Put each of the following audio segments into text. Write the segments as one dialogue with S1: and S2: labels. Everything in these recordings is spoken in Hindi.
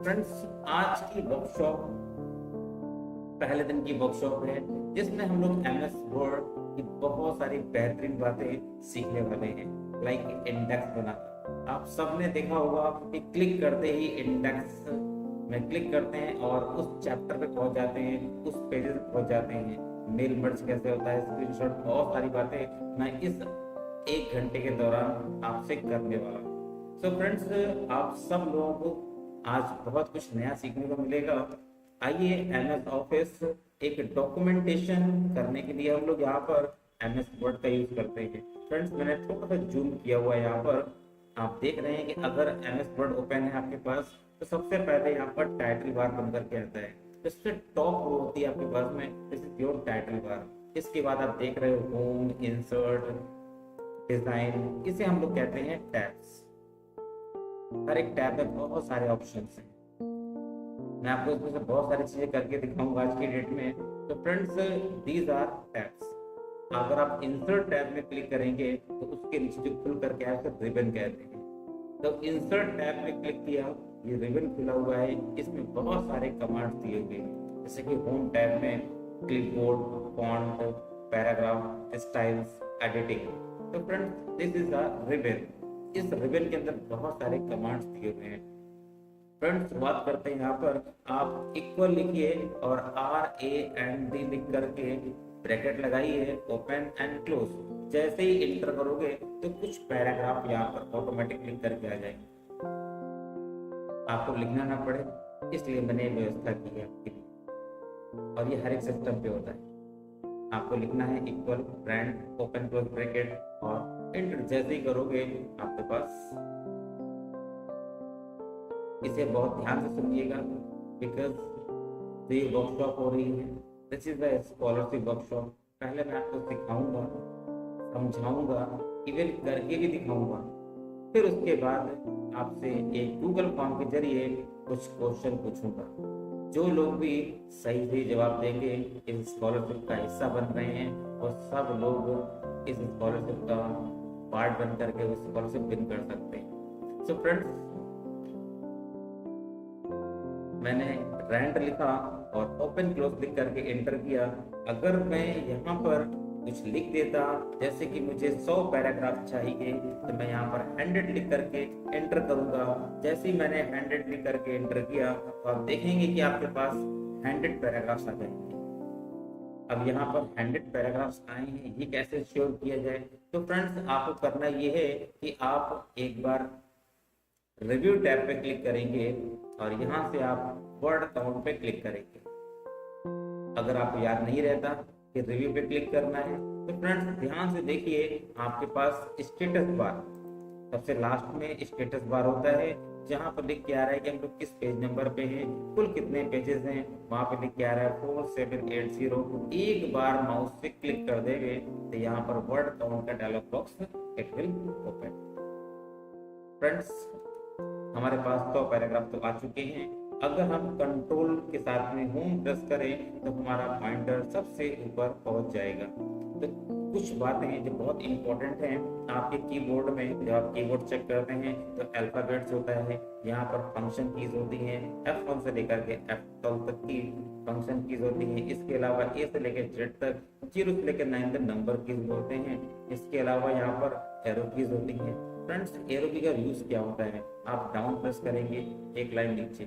S1: फ्रेंड्स, आज की वर्कशॉप पहले दिन की वर्कशॉप है जिसमें हम लोग एमएस वर्ड की बहुत सारी बेहतरीन बातें सीखने वाले हैं। लाइक इंडेक्स बनाना, आप सबने देखा होगा कि क्लिक करते ही इंडेक्स में क्लिक करते हैं और उस चैप्टर पे पहुंच जाते हैं, उस पेज पे पहुंच जाते हैं। मेल मर्ज कैसे होता है, स्क्रीनशॉट, बहुत सारी बातें मैं इस 1 घंटे के दौरान आपसे करने वाला हूँ। सो फ्रेंड्स, आप सब लोगों को आज बहुत कुछ नया सीखने को मिलेगा। आइए, एमएस ऑफिस एक डॉक्यूमेंटेशन करने के लिए हम लोग यहाँ पर एमएस वर्ड का यूज करते हैं। फ्रेंड्स, मैंने थोड़ा सा जूम किया हुआ है यहाँ पर। आप देख रहे हैं कि अगर एमएस वर्ड ओपन है आपके पास तो सबसे पहले यहाँ पर टाइटल बार बन करके आता है। इससे टॉप रो होती है आपके पास में, this is your title bar. इसके बाद आप देख रहे हो होम, इंसर्ट, डिजाइन, इसे हम लोग कहते हैं टैब्स। हर एक टैब में बहुत सारे ऑप्शंस हैं। मैं आपको इसमें से बहुत सारी चीजें करके दिखाऊंगा आज की डेट में। तो फ्रेंड्स, दीज आर टैब्स। अगर आप इंसर्ट टैब में क्लिक करेंगे तो उसके नीचे जो खुल करके आया उसे रिबन कहते हैं। तो इंसर्ट टैब में क्लिक किया, ये रिबन खुला हुआ है, इसमें बहुत सारे कमांड्स दिए हुए हैं। जैसे कि होम टैब में clipboard, font, paragraph, styles, editing. तो friends, this is a ribbon. इस रिबन के अंदर बहुत सारे कमांड्स दिए हुए हैं। फ्रेंड्स, बात करते हैं यहाँ पर, आप इक्वल लिखिए और RAND लिख करके ब्रैकेट लगाइए, ओपन एंड क्लोज। जैसे ही इंटर करोगे तो कुछ पैराग्राफ यहाँ पर ऑटोमेटिक लिख करके आ जाएंगे, आपको लिखना ना पड़े, इसलिए मैंने ये व्यवस्था की है आपके लिए। और ये हर एक सिस्टम पे होता है। आपको लिखना है equal, brand, open close bracket और इंटर। जैसे ही करोगे आपके पास, इसे बहुत ध्यान से सुनिएगा बिकॉज ये वर्कशॉप हो रही है। This is the scholarship workshop. पहले मैं आपको सिखाऊंगा, समझाऊंगा, इवन करके भी दिखाऊंगा। फिर उसके बाद आपसे एक गूगल फॉर्म के जरिए कुछ क्वेश्चन पूछूंगा। जो लोग भी सही सही जवाब देंगे इस स्कॉलरशिप का हिस्सा बन रहे हैं और सब लोग इस स्कॉलरशिप का पार्ट बन करके उस स्कॉलरशिप विन कर सकते हैं। सो फ्रेंड्स, मैंने रैंड लिखा और ओपन क्लोज लिख करके एंटर किया। अगर मैं यहाँ पर कुछ लिख देता, जैसे कि मुझे 100 पैराग्राफ चाहिए, तो मैं यहाँ पर 100 लिख करके एंटर करूंगा। जैसे ही मैंने 100 लिख करके एंटर किया तो आप देखेंगे कि आपके पास 100 पैराग्राफ्स आ जाएंगे। अब यहाँ पर 100 पैराग्राफ्स आए हैं, ये कैसे श्योर किया जाए? तो फ्रेंड्स, आपको करना ये है कि आप एक बार रिव्यू टैब पे क्लिक करेंगे और यहाँ से आप वर्ड काउंट पे क्लिक करेंगे। अगर आपको याद नहीं रहता कि रिव्यू पे क्लिक करना है तो फ्रेंड्स ध्यान से देखिए, आपके पास स्टेटस बार, सबसे लास्ट में स्टेटस बार होता है, जहाँ पर लिख के आ रहा है कि हम लोग किस पेज नंबर पे हैं, कुल कितने पेजेस हैं। वहां पे लिख के आ रहा है 4780। एक बार माउस से क्लिक कर देंगे तो यहाँ पर वर्ड काउंट का dialogue box it will open. Friends, हमारे पास 100 पैराग्राफ तो आ चुके हैं। अगर हम कंट्रोल के साथ में होम प्रेस करें तो हमारा पॉइंटर सबसे ऊपर पहुंच जाएगा। तो कुछ बातें जो बहुत इंपॉर्टेंट हैं, आपके कीबोर्ड में जब आप कीबोर्ड चेक करते हैं तो अल्फाबेट्स होता है, यहाँ पर फंक्शन कीज होती हैं, F1 से लेकर के F12 तक की फंक्शन कीज होती हैं। इसके अलावा A से लेकर Z तक, 0 से लेकर 9 तक नंबर कीज होते हैं। इसके अलावा यहाँ पर एरो कीज होती हैं। फ्रेंड्स, एरो की का यूज क्या होता है? आप डाउन प्रेस करेंगे एक लाइन नीचे,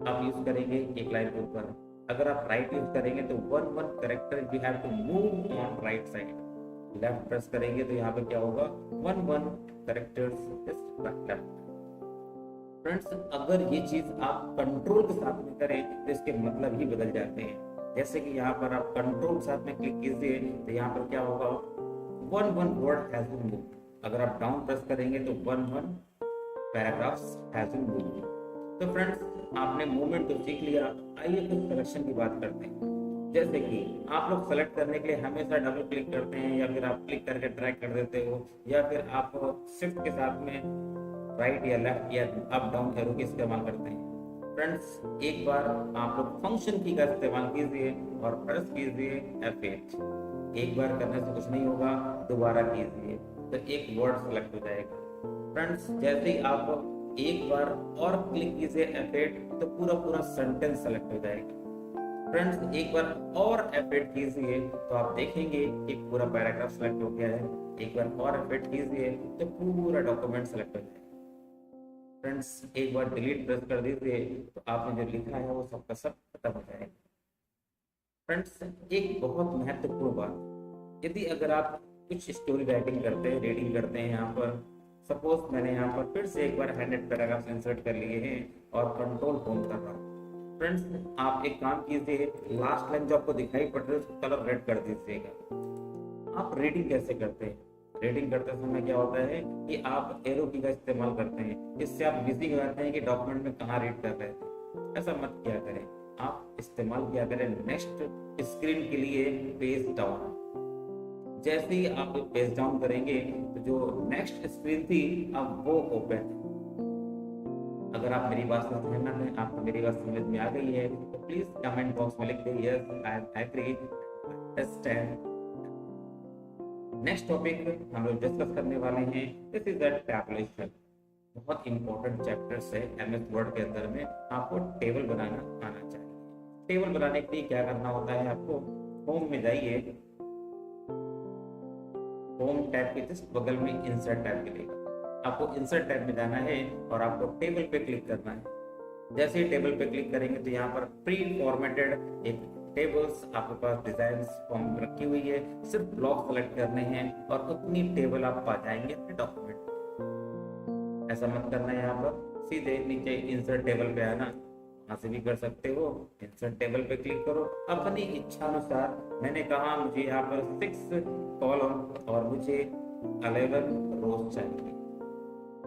S1: आप यूज करेंगे एक लाइन ऊपर। अगर आप राइट यूज करेंगे तो one character we have to move on right side. Left press करेंगे तो यहाँ पे क्या होगा, one characters is left. Friends, अगर ये चीज आप कंट्रोल के साथ में करें तो इसके मतलब ही बदल जाते हैं। जैसे कि यहाँ पर आप कंट्रोल के साथ में क्लिक कीजिए तो यहाँ पर क्या होगा, one word has been moved. अगर आप डाउन प्रेस करेंगे तो one paragraphs has been moved. तो फ्रेंड्स, आपने मूवमेंट तो सीख लिया। आइए कुछ सिलेक्शन की बात करते हैं। जैसे कि आप लोग सेलेक्ट करने के लिए हमेशा डबल क्लिक करते हैं, या फिर आप क्लिक करके ड्रैग कर देते हो, या फिर आप शिफ्ट के साथ में राइट या लेफ्ट या अप डाउन एरो की इस्तेमाल करते हैं। फ्रेंड्स, एक बार आप लोग फंक्शन की का इस्तेमाल कीजिए और प्रेस कीजिए F8। एक बार करने से कुछ नहीं होगा, दोबारा कीजिए तो एक वर्ड सेलेक्ट हो जाएगा। फ्रेंड्स, जैसे ही आप एक बार और क्लिक कीजिए F8 तो पूरा पूरा सेंटेंस सेलेक्ट हो जाएगा। फ्रेंड्स एक बार और F8 कीजिए तो आप देखेंगे कि पूरा पैराग्राफ सेलेक्ट हो गया है। एक बार और F8 कीजिए तो पूरा डॉक्यूमेंट सेलेक्ट हो जाएगा। फ्रेंड्स एक बार डिलीट प्रेस कर दीजिए तो आपने जो लिखा है वो सबका सब खत्म हो जाएगा। फ्रेंड्स एक बहुत महत्वपूर्ण बात, यदि अगर आप कुछ स्टोरी राइटिंग करते हैं, रीडिंग करते हैं, यहाँ पर सपोज मैंने यहाँ पर फिर से एक बार 100 पैराग्राफ्स इंसर्ट कर लिए हैं और कंट्रोल होम कर रहा हूँ। फ्रेंड्स आप एक काम कीजिए, लास्ट लाइन जो आपको दिखाई पड़ रही है उसको कलर रेड कर दीजिएगा। आप रीडिंग कैसे करते हैं? रीडिंग करते समय क्या होता है कि आप एरो की का इस्तेमाल करते हैं, इससे आप बिजी हो जाते हैं कि डॉक्यूमेंट में कहाँ रीड कर रहे थे। ऐसा मत किया करें, आप इस्तेमाल किया करें नेक्स्ट स्क्रीन के लिए पेज डाउन। जैसे ही आप पेज डाउन करेंगे तो जो नेक्स्ट स्क्रीन थी अब वो ओपन है। अगर आप मेरी बात से सहमत हैं, आपको मेरी बात समझ में आ गई है तो प्लीज कमेंट बॉक्स में लिख दें yes I am agree, understand. Next topic हम लोग डिस्कस करने वाले हैं, दिस इज द टैबुलेशन। बहुत इंपॉर्टेंट चैप्टर्स है एमएस वर्ड के अंदर में। आपको टेबल बनाना आना चाहिए। टेबल बनाने के लिए क्या करना होता है, आपको होम में जाइए, होम टैब के जस्ट बगल में इंसर्ट टैब मिलेगा। आपको इंसर्ट टैब में जाना है और आपको टेबल पे क्लिक करना है। जैसे ही टेबल पे क्लिक करेंगे तो यहाँ पर प्री फॉर्मेटेड एक टेबल्स आपके पास डिजाइन फॉर्म रखी हुई है, सिर्फ ब्लॉक सेलेक्ट करने हैं और उतनी टेबल आप पा जाएंगे अपने डॉक्यूमेंट। ऐसा मत करना है, यहाँ पर सीधे नीचे इंसर्ट टेबल पे आना, वहां से भी कर सकते हो। इंसर्ट टेबल पे क्लिक करो अपनी इच्छा अनुसार। मैंने कहा मुझे यहाँ पर 6 कॉलम और मुझे 11 रोज चाहिए।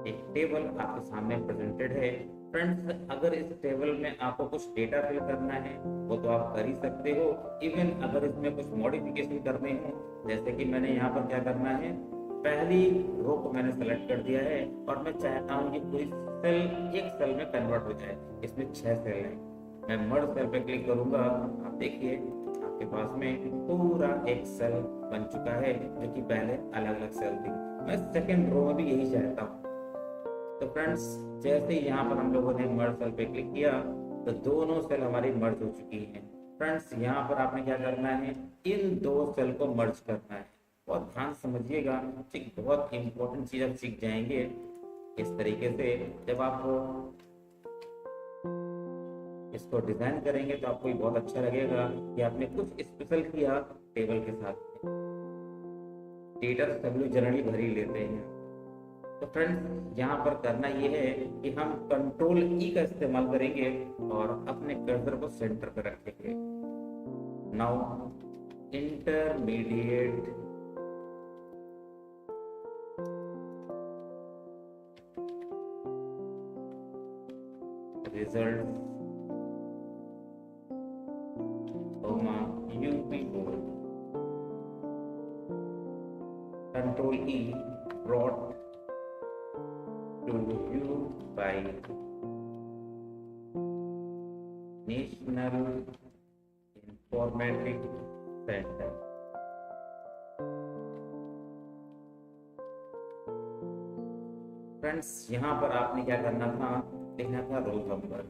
S1: एक टेबल आपके सामने प्रेजेंटेड है। फ्रेंड्स अगर इस टेबल में आपको कुछ डेटा फिल करना है वो तो आप कर ही सकते हो। इवन अगर इसमें कुछ मॉडिफिकेशन करने हो, जैसे कि मैंने यहाँ पर क्या करना है, पहली रो को मैंने सेलेक्ट कर दिया है और मैं चाहता हूँ कि पूरी सेल एक सेल में कन्वर्ट हो जाए। इसमें 6 सेल है, मैं मर्ज सेल पे क्लिक करूंगा। आप देखिए आपके पास में पूरा एक सेल बन चुका है, जो कि पहले अलग अलग सेल थी। मैं सेकेंड रो में भी यही चाहता हूँ। तो फ्रेंड्स जैसे ही यहाँ पर हम लोगों ने मर्ज सेल पे क्लिक किया तो दोनों सेल हमारी मर्ज हो चुकी हैं। फ्रेंड्स यहाँ पर आपने क्या करना है, इन 2 सेल को मर्ज करना है। बहुत ध्यान समझिएगा, एक बहुत इंपॉर्टेंट चीज आप सीख जाएंगे इस तरीके से। जब आप इसको डिजाइन करेंगे तो आपको बहुत अच्छा लगेगा कि आपने कुछ स्पेशल किया टेबल के साथ। डेटा सभी जनरली भर ही लेते हैं। तो फ्रेंड्स यहाँ पर करना ये है कि हम कंट्रोल ई का इस्तेमाल करेंगे और अपने कर्सर को सेंटर पर रखेंगे। Now intermediate result UP board, control E brought to you by National Informatics Center। Friends यहाँ पर आपने क्या करना था, लिखना था रोल नंबर।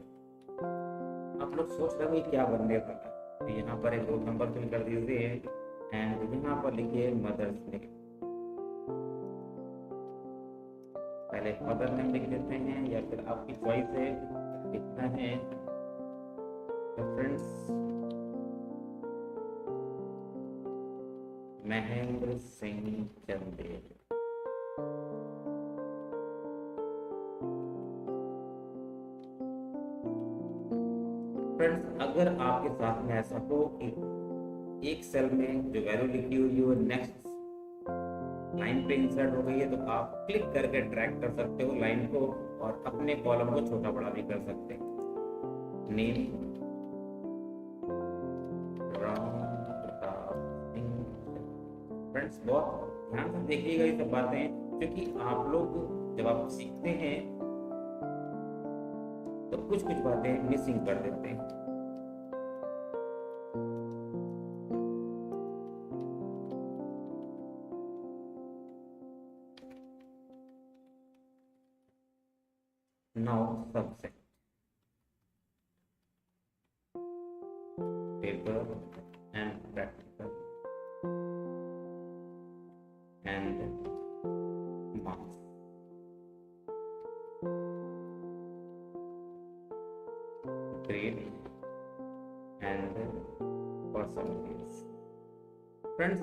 S1: आप लोग सोच रहे हो क्या बनने वाला है, तो यहाँ पर एक रोल नंबर फिल कर दीजिए एंड यहाँ पर लिखिए मदर्स नेम। पहले मदर नेम लिख देते हैं या फिर आपकी चॉइस है लिखना है। तो फ्रेंड्स महेंद्र सिंह चंदेल। फ्रेंड्स अगर आपके साथ में ऐसा हो कि एक सेल में जो वैल्यू लिखी हुई है वो नेक्स्ट लाइन पे इंसर्ट हो गई है, तो आप क्लिक करके ड्रैग कर सकते हो लाइन को और अपने कॉलम को छोटा बड़ा भी कर सकते हैं। नेम फ्रेंड्स बहुत ध्यान से देखिएगा ये सब बातें, क्योंकि आप लोग जब आप सीखते हैं तो कुछ कुछ बातें मिसिंग कर देते हैं। paper and practical and marks. Grade and percentage. Friends,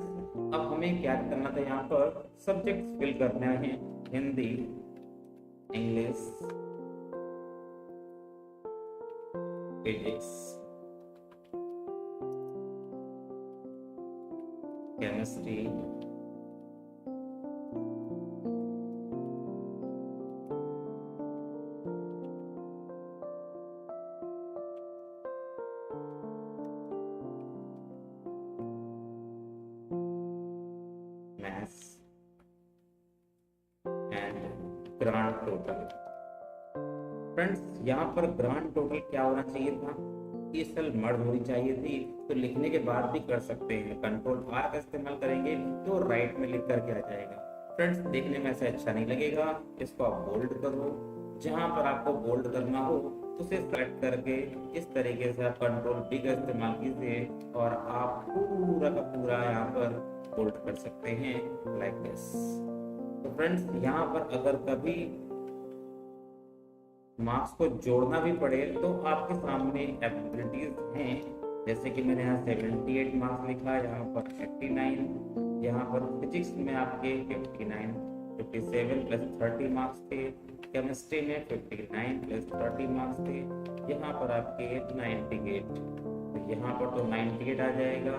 S1: अब हमें क्या करना था, यहाँ पर सब्जेक्ट्स फिल करना है, Hindi, English, physics, chemistry, maths and grand total. Friends, यहाँ पर ग्रांड टोटल क्या होना चाहिए था, ये सेल मर्ज होनी चाहिए थी, तो लिखने के बाद भी कर सकते हैं, कंट्रोल आर का इस्तेमाल करेंगे तो राइट में लिख करके आ जाएगा। फ्रेंड्स, देखने में ऐसा अच्छा नहीं लगेगा, इसको आप बोल्ड करो, जहां पर आपको बोल्ड करना हो उसे सेलेक्ट करके इस तरीके से आप कंट्रोल बी का इस्तेमाल कीजिए और आप पूरा का पूरा यहाँ पर बोल्ड कर सकते हैं लाइक दिस। तो फ्रेंड्स, यहाँ पर अगर कभी मार्क्स को जोड़ना भी पड़े तो आपके सामने एबिलिटीज हैं, जैसे कि मैंने यहाँ 78 मार्क्स लिखा, यहाँ पर 89, यहाँ पर फिजिक्स में आपके 59, 57 प्लस 30 मार्क्स थे, केमिस्ट्री में 59 प्लस 30 मार्क्स थे, यहाँ पर आपके 98, तो यहाँ पर तो 98 आ जाएगा,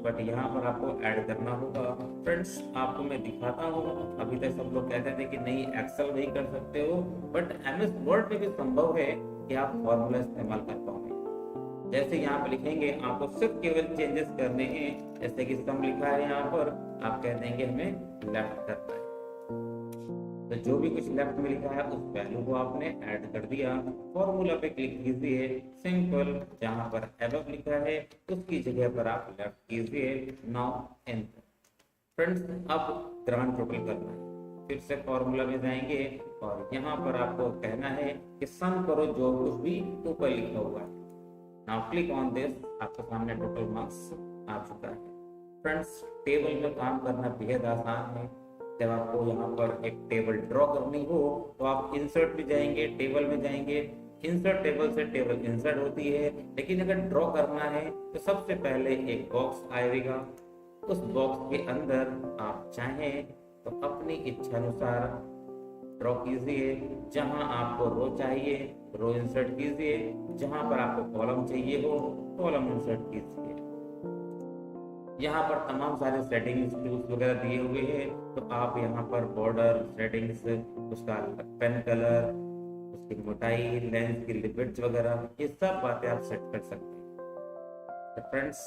S1: बट यहाँ पर आपको ऐड करना होगा। फ्रेंड्स, आपको मैं दिखाता हूँ, अभी तक सब लोग कहते थे कि नहीं एक्सेल नहीं कर सकते हो, बट एमएस वर्ड में भी संभव है कि आप फॉर्मूला इस्तेमाल कर पाओगे। जैसे यहाँ पर लिखेंगे, आपको सिर्फ केवल चेंजेस करने हैं, जैसे कि सम लिखा है यहाँ पर, आप कह देंगे हमें लेफ्ट करना है, तो जो भी कुछ लेफ्ट में लिखा है उस वैल्यू को आपने ऐड कर दिया, फॉर्मूला पे क्लिक कीजिए, सिंपल, जहां पर एबव लिखा है उसकी जगह पर आप लेफ्ट कीजिए, नाउ एंटर। फ्रेंड्स, अब ग्रांड टोटल करना है, फिर से फॉर्मूला में जाएंगे और यहाँ पर आपको कहना है कि सम करो जो कुछ भी ऊपर लिखा हुआ है। नाउ क्लिक ऑन दिस, आपके सामने टोटल मार्क्स आ चुका है। फ्रेंड्स, टेबल में काम करना बेहद आसान है। जब आपको यहाँ पर एक टेबल ड्रॉ करनी हो तो आप इंसर्ट में जाएंगे, टेबल में जाएंगे, इंसर्ट टेबल से टेबल इंसर्ट होती है, लेकिन अगर ड्रॉ करना है तो सबसे पहले एक बॉक्स आएगा, उस बॉक्स के अंदर आप चाहें तो अपनी इच्छा अनुसार ड्रॉ कीजिए, जहां आपको रो चाहिए रो इंसर्ट कीजिए, जहां पर आपको कॉलम चाहिए हो कॉलम इंसर्ट कीजिए। यहाँ पर तमाम सारे सेटिंग्स टूल्स वगैरह दिए हुए हैं, तो आप यहाँ पर बॉर्डर सेटिंग्स, उसका पेन कलर, उसकी मोटाई, लेंस की लिमिट्स वगैरह, ये सब बातें आप सेट कर सकते हैं। तो फ्रेंड्स,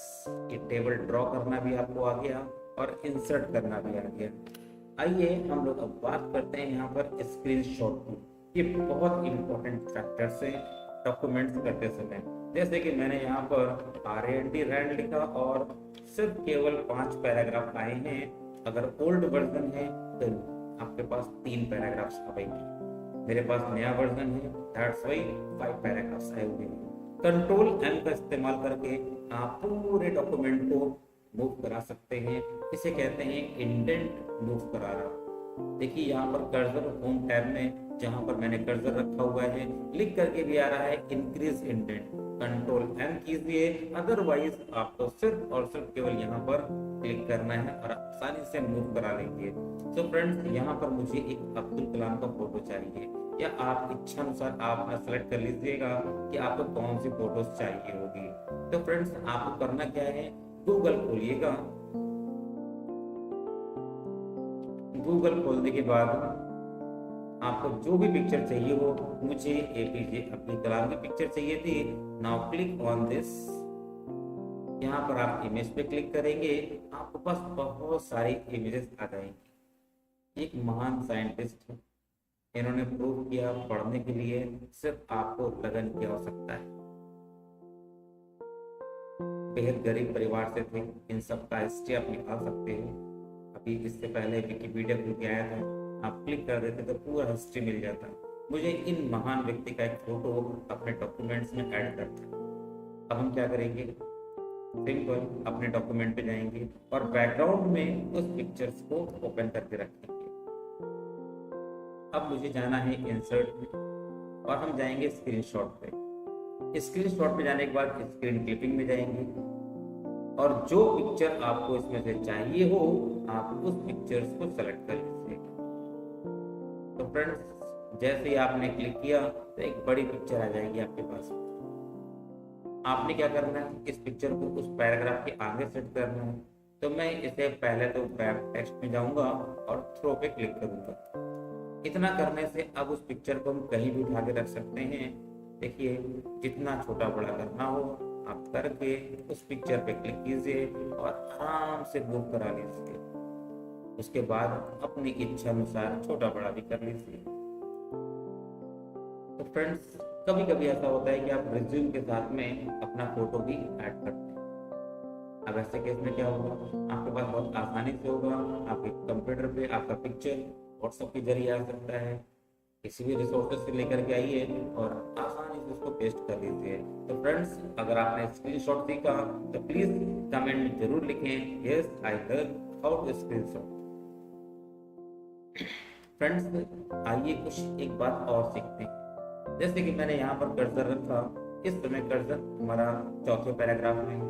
S1: ये टेबल ड्रॉ करना भी आपको आ गया और इंसर्ट करना भी आ गया। आइए हम लोग अब बात करते हैं यहाँ पर स्क्रीनशॉट की। ये बहुत इंपॉर्टेंट फैक्टर्स हैं डॉक्यूमेंट्स करते समय। जैसे कि मैंने यहाँ पर RAND रैंड लिखा और सिर्फ केवल 5 पैराग्राफ आए हैं। अगर ओल्ड वर्जन है तो आपके पास 3 पैराग्राफ्स आएंगे, मेरे पास नया वर्जन है, दैट्स व्हाई 5 पैराग्राफ्स आए हुए हैं। कंट्रोल M का इस्तेमाल करके आप पूरे डॉक्यूमेंट को मूव करा सकते हैं, इसे कहते हैं इंडेंट मूव कराना। देखिए यहाँ पर कर्सर होम टैब में जहां पर मैंने कर्सर रखा हुआ है लिख करके भी आ रहा है इंक्रीज इंडेंट, कंट्रोल M कीजिए, अदरवाइज आपको सिर्फ और सिर्फ केवल यहाँ पर क्लिक करना है और आसानी से मूव करा लेंगे। तो फ्रेंड्स, यहाँ पर मुझे एक अब्दुल कलाम का फोटो चाहिए, या आप इच्छा अनुसार आप सेलेक्ट कर लीजिएगा कि आपको कौन सी फोटोज चाहिए होगी। तो फ्रेंड्स, आपको करना क्या है, गूगल खोलिएगा, गूगल खोलने के बाद आपको जो भी पिक्चर चाहिए हो, मुझे APJ अब्दुल कलाम की पिक्चर चाहिए थी। नाउ क्लिक ऑन दिस, यहाँ पर आप इमेज पे क्लिक करेंगे, आपके पास बहुत सारी इमेजेस आ जाएंगी। एक महान साइंटिस्ट है, इन्होंने प्रूव किया पढ़ने के लिए सिर्फ आपको लगन की आवश्यकता है। बेहद गरीब परिवार से थे, इन सब का हिस्ट्री आप निकाल सकते हो। अभी इससे पहले विकिपीडिया खुल के आया था, आप क्लिक कर देते तो पूरा हिस्ट्री मिल जाता। मुझे इन महान व्यक्ति का एक फोटो अपने डॉक्यूमेंट्स में ऐड करना है। अब हम क्या करेंगे, सिंपल अपने डॉक्यूमेंट पे जाएंगे और बैकग्राउंड में उस पिक्चर्स को ओपन करके रखेंगे। अब मुझे जाना है इंसर्ट में और हम जाएंगे स्क्रीनशॉट पे। स्क्रीनशॉट पे जाने के बाद स्क्रीन क्लिपिंग में जाएंगे और जो पिक्चर आपको इसमें से चाहिए हो आप उस पिक्चर्स को सेलेक्ट कर लीजिएगा। तो फ्रेंड्स जैसे ही आपने क्लिक किया तो एक बड़ी पिक्चर आ जाएगी आपके पास। आपने क्या करना है, इस पिक्चर को उस पैराग्राफ के आगे सेट करना है। तो मैं इसे पहले तो बैक टेक्स्ट में जाऊंगा और थ्रो पे क्लिक करूंगा। इतना करने से अब उस पिक्चर को हम कहीं भी उठा के रख सकते हैं। देखिए जितना छोटा बड़ा करना हो आप करके उस पिक्चर पे क्लिक कीजिए और आराम से मूव करा लीजिए। उसके बाद अपनी इच्छा अनुसार छोटा बड़ा भी कर लीजिए। तो फ्रेंड्स कभी कभी ऐसा होता है कि आप रिज्यूम के साथ में अपना फोटो भी ऐड करते हैं। अब ऐसे केस में क्या होगा, आपके पास बहुत आसानी से होगा, आपके कंप्यूटर पे आपका पिक्चर व्हाट्सएप के जरिए आ सकता है। किसी भी रिसोर्सेज से लेकर के आइए और आसानी से उसको पेस्ट कर लीजिए। तो फ्रेंड्स अगर आपने स्क्रीनशॉट सीखा तो प्लीज कमेंट में जरूर लिखें yes I learn how to screenshot. Friends आइए कुछ एक बात और सीखते हैं। जैसे कि मैंने यहाँ पर कर्सर रखा, इस समय कर्सर हमारा चौथे पैराग्राफ में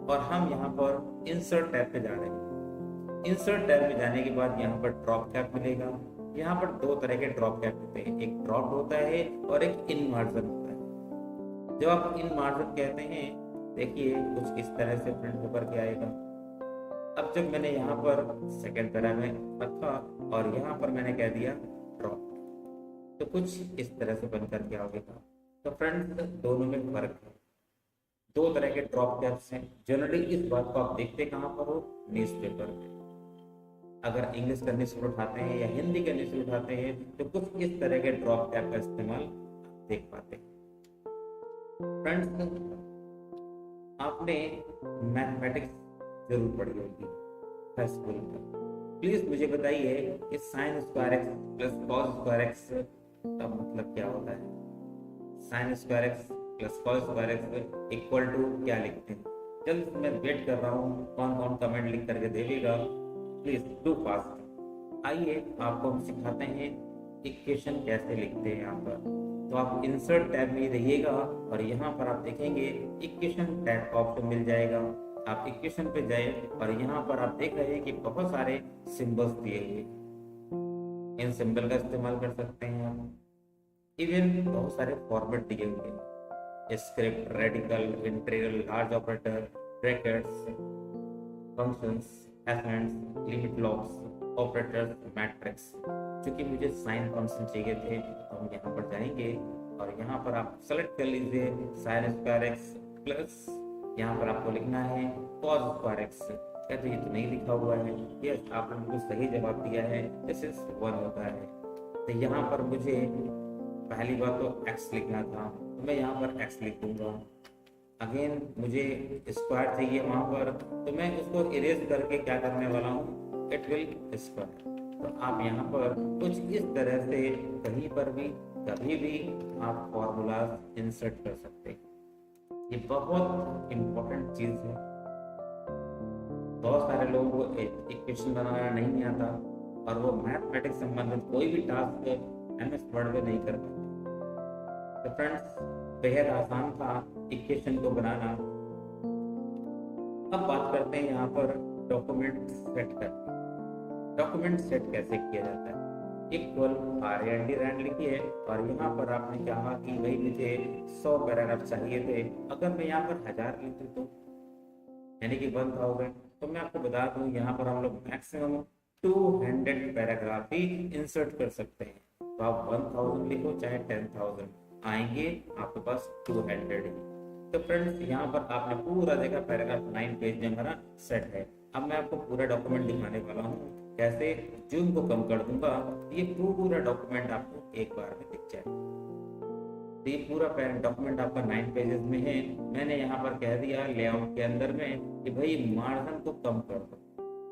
S1: और हम यहाँ पर इंसर्ट टैब पे जा रहे हैं। इंसर्ट टैब पे जाने के बाद यहाँ पर ड्रॉप टैब मिलेगा। यहाँ पर दो तरह के ड्रॉप टैब होते हैं, एक ड्रॉप होता है और एक इन मार्जिन होता है। जब आप इन मार्जिन कहते हैं देखिए कुछ इस तरह से प्रिंट होकर के आएगा। अब जब मैंने यहाँ पर सेकेंड पैरा में रखा और यहाँ पर मैंने कह दिया ड्रॉप, तो कुछ इस तरह से बन करके आएगा। तो फ्रेंड्स दोनों में फर्क है, दो तरह के ड्रॉप टैब्स हैं। जनरली इस बात को आप देखते कहाँ पर हो, न्यूज़पेपर पे। अगर इंग्लिश करने से उठाते हैं या हिंदी करने से उठाते हैं तो कुछ इस तरह के ड्रॉप टैब का इस्तेमाल देख पाते हैं। फ्रेंड्स आपने मैथमेटिक्स जरूर पढ़ी होगी स्कूल में। प्लीज मुझे बताइए कि sine square x plus cos square x का मतलब क्या होता है। Sine square x plus cos square x equal to क्या लिखते हैं। जल्द मैं वेट कर रहा हूँ, कौन कौन कमेंट लिख करके देगा प्लीज डू फास्ट। आइए आपको हम सिखाते हैं इक्वेशन कैसे लिखते हैं। यहाँ पर तो आप इंसर्ट टैब में रहिएगा और यहाँ पर आप देखेंगे इक्वेशन टैब का ऑप्शन मिल जाएगा। आप इक्वेशन पे जाए और यहाँ पर आप देख रहे हैं कि बहुत सारे सिंबल्स दिए हुए, इन सिंबल का इस्तेमाल कर सकते हैं आप। इवन बहुत सारे फॉर्मेट दिए हुए, script, radical, integral, large operator, brackets, functions, accents, limit logs, operators, matrix. क्योंकि मुझे साइन फंक्शन चाहिए थे तो हम यहाँ पर जाएंगे और यहाँ पर आप सेलेक्ट कर लीजिए साइन स्क्वायर एक्स प्लस यहाँ पर आपको लिखना है कॉस स्क्वायर एक्स। कहते ये तो नहीं लिखा हुआ है। यस आपने बिल्कुल सही जवाब दिया है, दिस इज 1 होता है। तो यहाँ पर मुझे पहली बात तो एक्स लिखना था तो मैं यहाँ पर एक्स लिख दूंगा। अगेन मुझे स्क्वायर चाहिए वहां पर तो मैं उसको इरेज करके क्या करने वाला हूँ, इट विल स्क्वायर। तो आप यहाँ पर कुछ इस तरह से कहीं पर भी कभी भी आप फॉर्मूलाज इंसर्ट कर सकते हैं। ये बहुत इंपॉर्टेंट चीज है। बहुत सारे लोगों को इक्वेशन बनाना नहीं आता और वो मैथमेटिक्स संबंधित कोई भी टास्क एमएस वर्ड में नहीं कर पाते। तो फ्रेंड्स बेहद आसान था इक्वेशन को बनाना। अब बात करते हैं यहाँ पर डॉक्यूमेंट सेट करके। डॉक्यूमेंट सेट कैसे किया जाता है, इक्वल RAND रैंड लिखिए और यहाँ पर आपने कहा कि भाई मुझे 100 पैराग्राफ चाहिए थे। अगर मैं यहाँ पर 1000 लिख दूं तो यानी कि 1000, तो मैं आपको बता दूं यहाँ पर हम लोग मैक्सिमम 200 पैराग्राफ ही इंसर्ट कर सकते हैं। तो आप 1000 लिखो चाहे 10,000 आएंगे आपके पास 200 ही। तो फ्रेंड्स यहाँ पर आपने पूरा देखा पैराग्राफ 9 पेज में हमारा सेट है। अब मैं आपको पूरा डॉक्यूमेंट दिखाने वाला हूँ कैसे। जूम को कम कर दूंगा ये पूरा डॉक्यूमेंट आपको एक बार में दिख जाए। तो ये पूरा डॉक्यूमेंट आपका 9 पेजेस में है। मैंने यहाँ पर कह दिया लेआउट के अंदर में कि भाई मार्जिन को कम कर दो,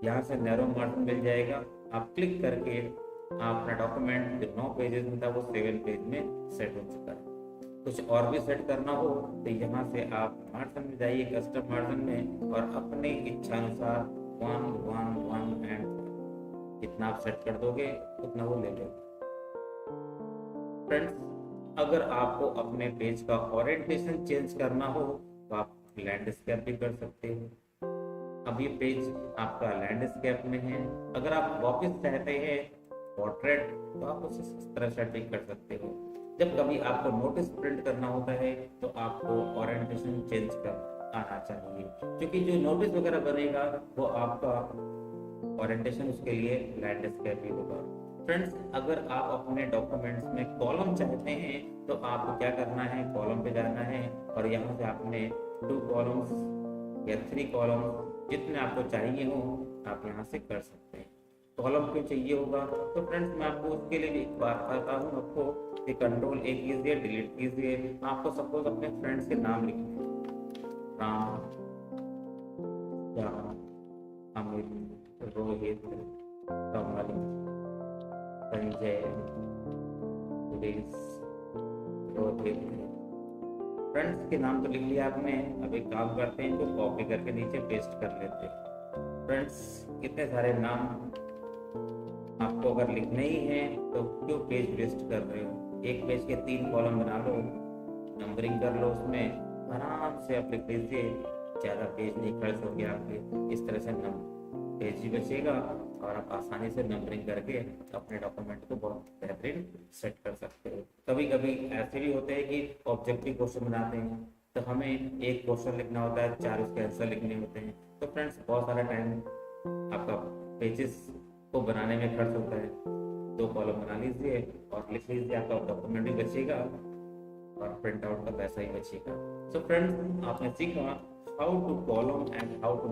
S1: यहाँ से नैरो मार्जिन मिल जाएगा। आप क्लिक करके अपना डॉक्यूमेंट जो 9 पेजेस में था वो 7 पेज में सेट हो चुका है। कुछ और भी सेट करना हो तो यहाँ से आप मार्जिन में जाइए, कस्टम मार्जिन में, और अपने इच्छानुसार 1 1 1 एंड जितना आप सेट कर दोगे उतना वो ले लेगा। फ्रेंड्स, अगर आपको अपने पेज का ओरिएंटेशन चेंज करना हो तो आप लैंडस्केप भी कर सकते हो। अब ये पेज आपका लैंडस्केप में है। अगर आप वापस चाहते हैं पोर्ट्रेट तो आप उसे इस तरह सेटिंग कर सकते हो। जब कभी आपको नोटिस प्रिंट करना होता है तो आपको ओरिएंटेशन चेंज कर आना चाहिए, क्योंकि जो नोटिस वगैरह बनेगा वो आपका ओरिएंटेशन उसके लिए लैंडस्केप ही होगा। फ्रेंड्स, अगर आप अपने डॉक्यूमेंट्स में कॉलम चाहते हैं तो आपको क्या करना है, कॉलम पे जाना है और यहाँ से आपने 2 कॉलम्स या 3 कॉलम्स जितने आपको चाहिए हो आप यहाँ से कर सकते हैं। कॉलम क्यों चाहिए होगा तो फ्रेंड्स मैं आपको उसके लिए भी एक बात बताता हूँ आपको कि कंट्रोल A कीजिए, डिलीट कीजिए। आपको सपोज अपने फ्रेंड्स के नाम लिखने हैं, राम, श्याम, अमित, रोहित, कमल, संजय, सुरेश, रोहित। फ्रेंड्स के नाम तो लिख लिया आपने। अब एक काम करते हैं, इनको कॉपी करके नीचे पेस्ट कर लेते हैं। फ्रेंड्स, कितने सारे नाम आपको अगर लिखने ही है तो क्यों पेज वेस्ट कर रहे हो। एक पेज के 3 कॉलम बना लो, नंबरिंग कर लो, उसमें आराम से आप लिख लीजिए। ज़्यादा पेज नहीं खर्च हो गया आपके। इस तरह से पेज ही बचेगा और आप आसानी से नंबरिंग करके अपने डॉक्यूमेंट को बहुत बेहतरीन सेट कर सकते हो। कभी कभी ऐसे भी होते हैं कि ऑब्जेक्टिव क्वेश्चन बनाते हैं तो हमें एक क्वेश्चन लिखना होता है, 4 उसके आंसर लिखने होते हैं। तो फ्रेंड्स, बहुत सारा टाइम आपका पेजेस को बनाने में खर्च होता है। 2 कॉलम बना लीजिए और लिख लीजिए, आपका डॉक्यूमेंट भी बचेगा और प्रिंट आउट का पैसा ही बचेगा। सो फ्रेंड्स, आपने सीखा how to column and how to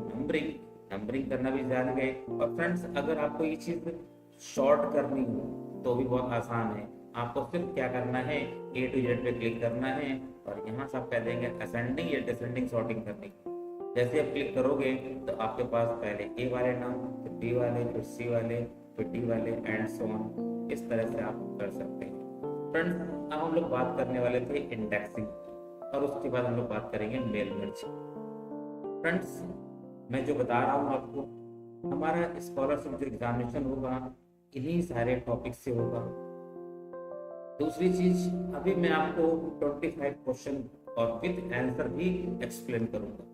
S1: numbering करना भी जान गए। और फ्रेंड्स, अगर आपको ये चीज शॉर्ट करनी हो तो भी बहुत आसान है। आपको सिर्फ क्या करना है, A to Z पे क्लिक करना है और यहाँ से आप कह देंगे असेंडिंग या डिसेंडिंग सॉर्टिंग करनी। जैसे आप क्लिक करोगे तो आपके पास पहले A वाले नाम, फिर B वाले, फिर C वाले, फिर D वाले एंड सो ऑन। इस तरह से आप कर सकते हैं। फ्रेंड्स, अब हम लोग बात करने वाले थे इंडेक्सिंग और उसके बाद हम लोग बात करेंगे मेल मर्ज। फ्रेंड्स, मैं जो बता रहा हूँ आपको, हमारा स्कॉलरशिप जो एग्जामिनेशन होगा इन्हीं सारे टॉपिक से होगा। दूसरी चीज, अभी मैं आपको 25 क्वेश्चन और विद आंसर भी एक्सप्लेन करूंगा।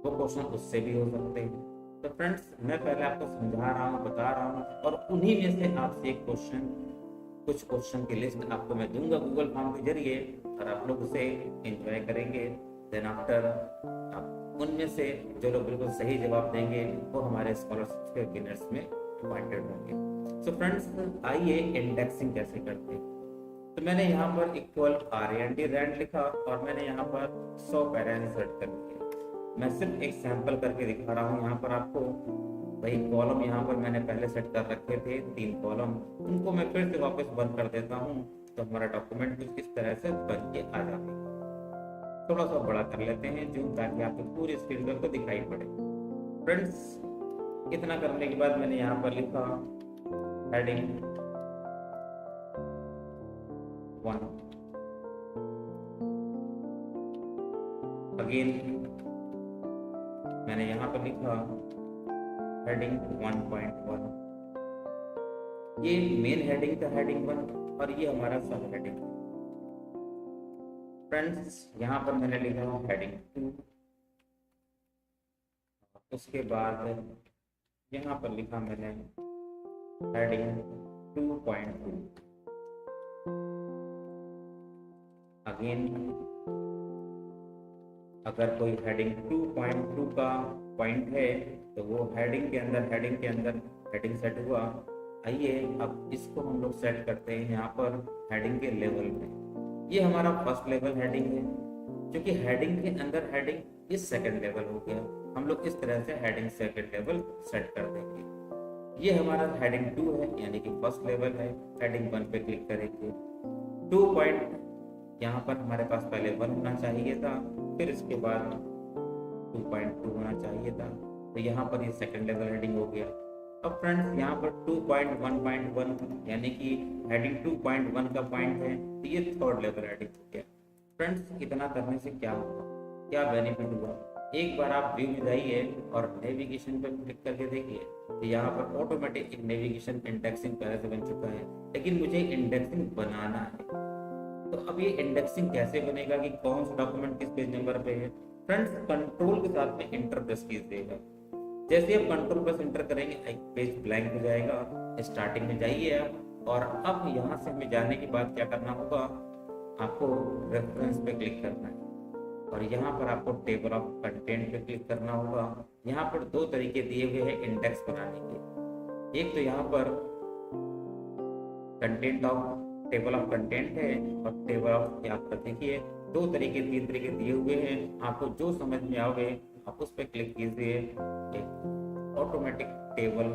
S1: वो क्वेश्चन उससे भी हो सकते हैं। तो फ्रेंड्स, मैं पहले आपको समझा रहा हूँ, बता रहा हूँ और उन्हीं में से आपसे एक क्वेश्चन, कुछ क्वेश्चन की लिस्ट आपको मैं दूंगा गूगल फॉर्म के जरिए और आप लोग उसे एंजॉय करेंगे। देन आफ्टर आप उनमें से जो लोग बिल्कुल सही जवाब देंगे वो हमारे स्कॉलरशिप के विनर्स में अपॉइंटेड होंगे। सो फ्रेंड्स, आइए इंडेक्सिंग कैसे करते हैं। तो मैंने यहाँ पर इक्वल RAND लिखा और मैंने यहाँ पर 100 पैरा इंसर्ट कर दिए। मैं सिर्फ एक सैंपल करके दिखा रहा हूँ यहाँ पर आपको। वही कॉलम यहाँ पर मैंने पहले सेट कर रखे थे 3 कॉलम, उनको मैं फिर से वापस बंद कर देता हूँ तो हमारा डॉक्यूमेंट कुछ इस तरह से बन के आ जाएगा। थोड़ा सा बड़ा कर लेते हैं जूम, ताकि आपको पूरी स्क्रीन पर दिखाई पड़े। फ्रेंड्स, इतना करने के बाद मैंने यहाँ पर लिखा हेडिंग 1, अगेन मैंने यहाँ पर लिखा हेडिंग 1.1। ये मेन हेडिंग था, हेडिंग 1, और ये हमारा सब हेडिंग। फ्रेंड्स, यहाँ पर मैंने लिखा हेडिंग 2, उसके बाद यहाँ पर लिखा मैंने हेडिंग 2.2। अगेन अगर कोई हेडिंग 2.2 का पॉइंट है तो वो हेडिंग के अंदर हेडिंग सेट हुआ। आइए अब इसको हम लोग सेट करते हैं यहाँ पर हेडिंग के लेवल में। ये हमारा फर्स्ट लेवल हेडिंग है, क्योंकि हेडिंग के अंदर हेडिंग इस सेकंड लेवल हो गया। हम लोग इस तरह से हेडिंग सेकंड लेवल सेट कर देंगे। ये हमारा हेडिंग 2 है, यानी कि फर्स्ट लेवल है। हेडिंग 1 पे क्लिक करेंगे। 2 पॉइंट यहाँ पर हमारे पास पहले 1 होना चाहिए था, फिर इसके बाद 2.2 होना चाहिए था। तो यहाँ पर ये सेकंड लेवल हेडिंग हो गया। अब फ्रेंड्स यहाँ पर 2.1.1 यानी कि हेडिंग 2.1 का पॉइंट है, तो ये थर्ड लेवल हेडिंग हो गया। फ्रेंड्स इतना करने से क्या होगा, क्या बेनिफिट हुआ, एक बार आप व्यू में जाइए और नेविगेशन पर क्लिक करके देखिए, तो यहाँ पर ऑटोमेटिक एक नेविगेशन इंडेक्सिंग पहले से बन चुका है, लेकिन मुझे इंडेक्सिंग बनाना है। तो अब ये इंडेक्सिंग कैसे बनेगा कि कौन सा डॉक्यूमेंट किस पेज नंबर पे है। फ्रेंड्स कंट्रोल के साथ में इंटर प्रेस कीजिएगा। जैसे आप कंट्रोल प्लस इंटर करेंगे एक पेज ब्लैंक हो जाएगा। स्टार्टिंग में जाइए आप, और अब यहाँ से हमें जाने के बाद क्या करना होगा, आपको रेफरेंस पे क्लिक करना है और यहाँ पर आपको टेबल ऑफ कंटेंट पे क्लिक करना होगा। यहाँ पर दो तरीके दिए हुए हैं इंडेक्स बनाने के। एक तो यहाँ पर content of table of content है और टेबल ऑफ, यहाँ पर देखिए दो तरीके तीन तरीके दिए हुए हैं, आपको जो समझ में आओगे आप उस पर क्लिक कीजिए। एक ऑटोमेटिक टेबल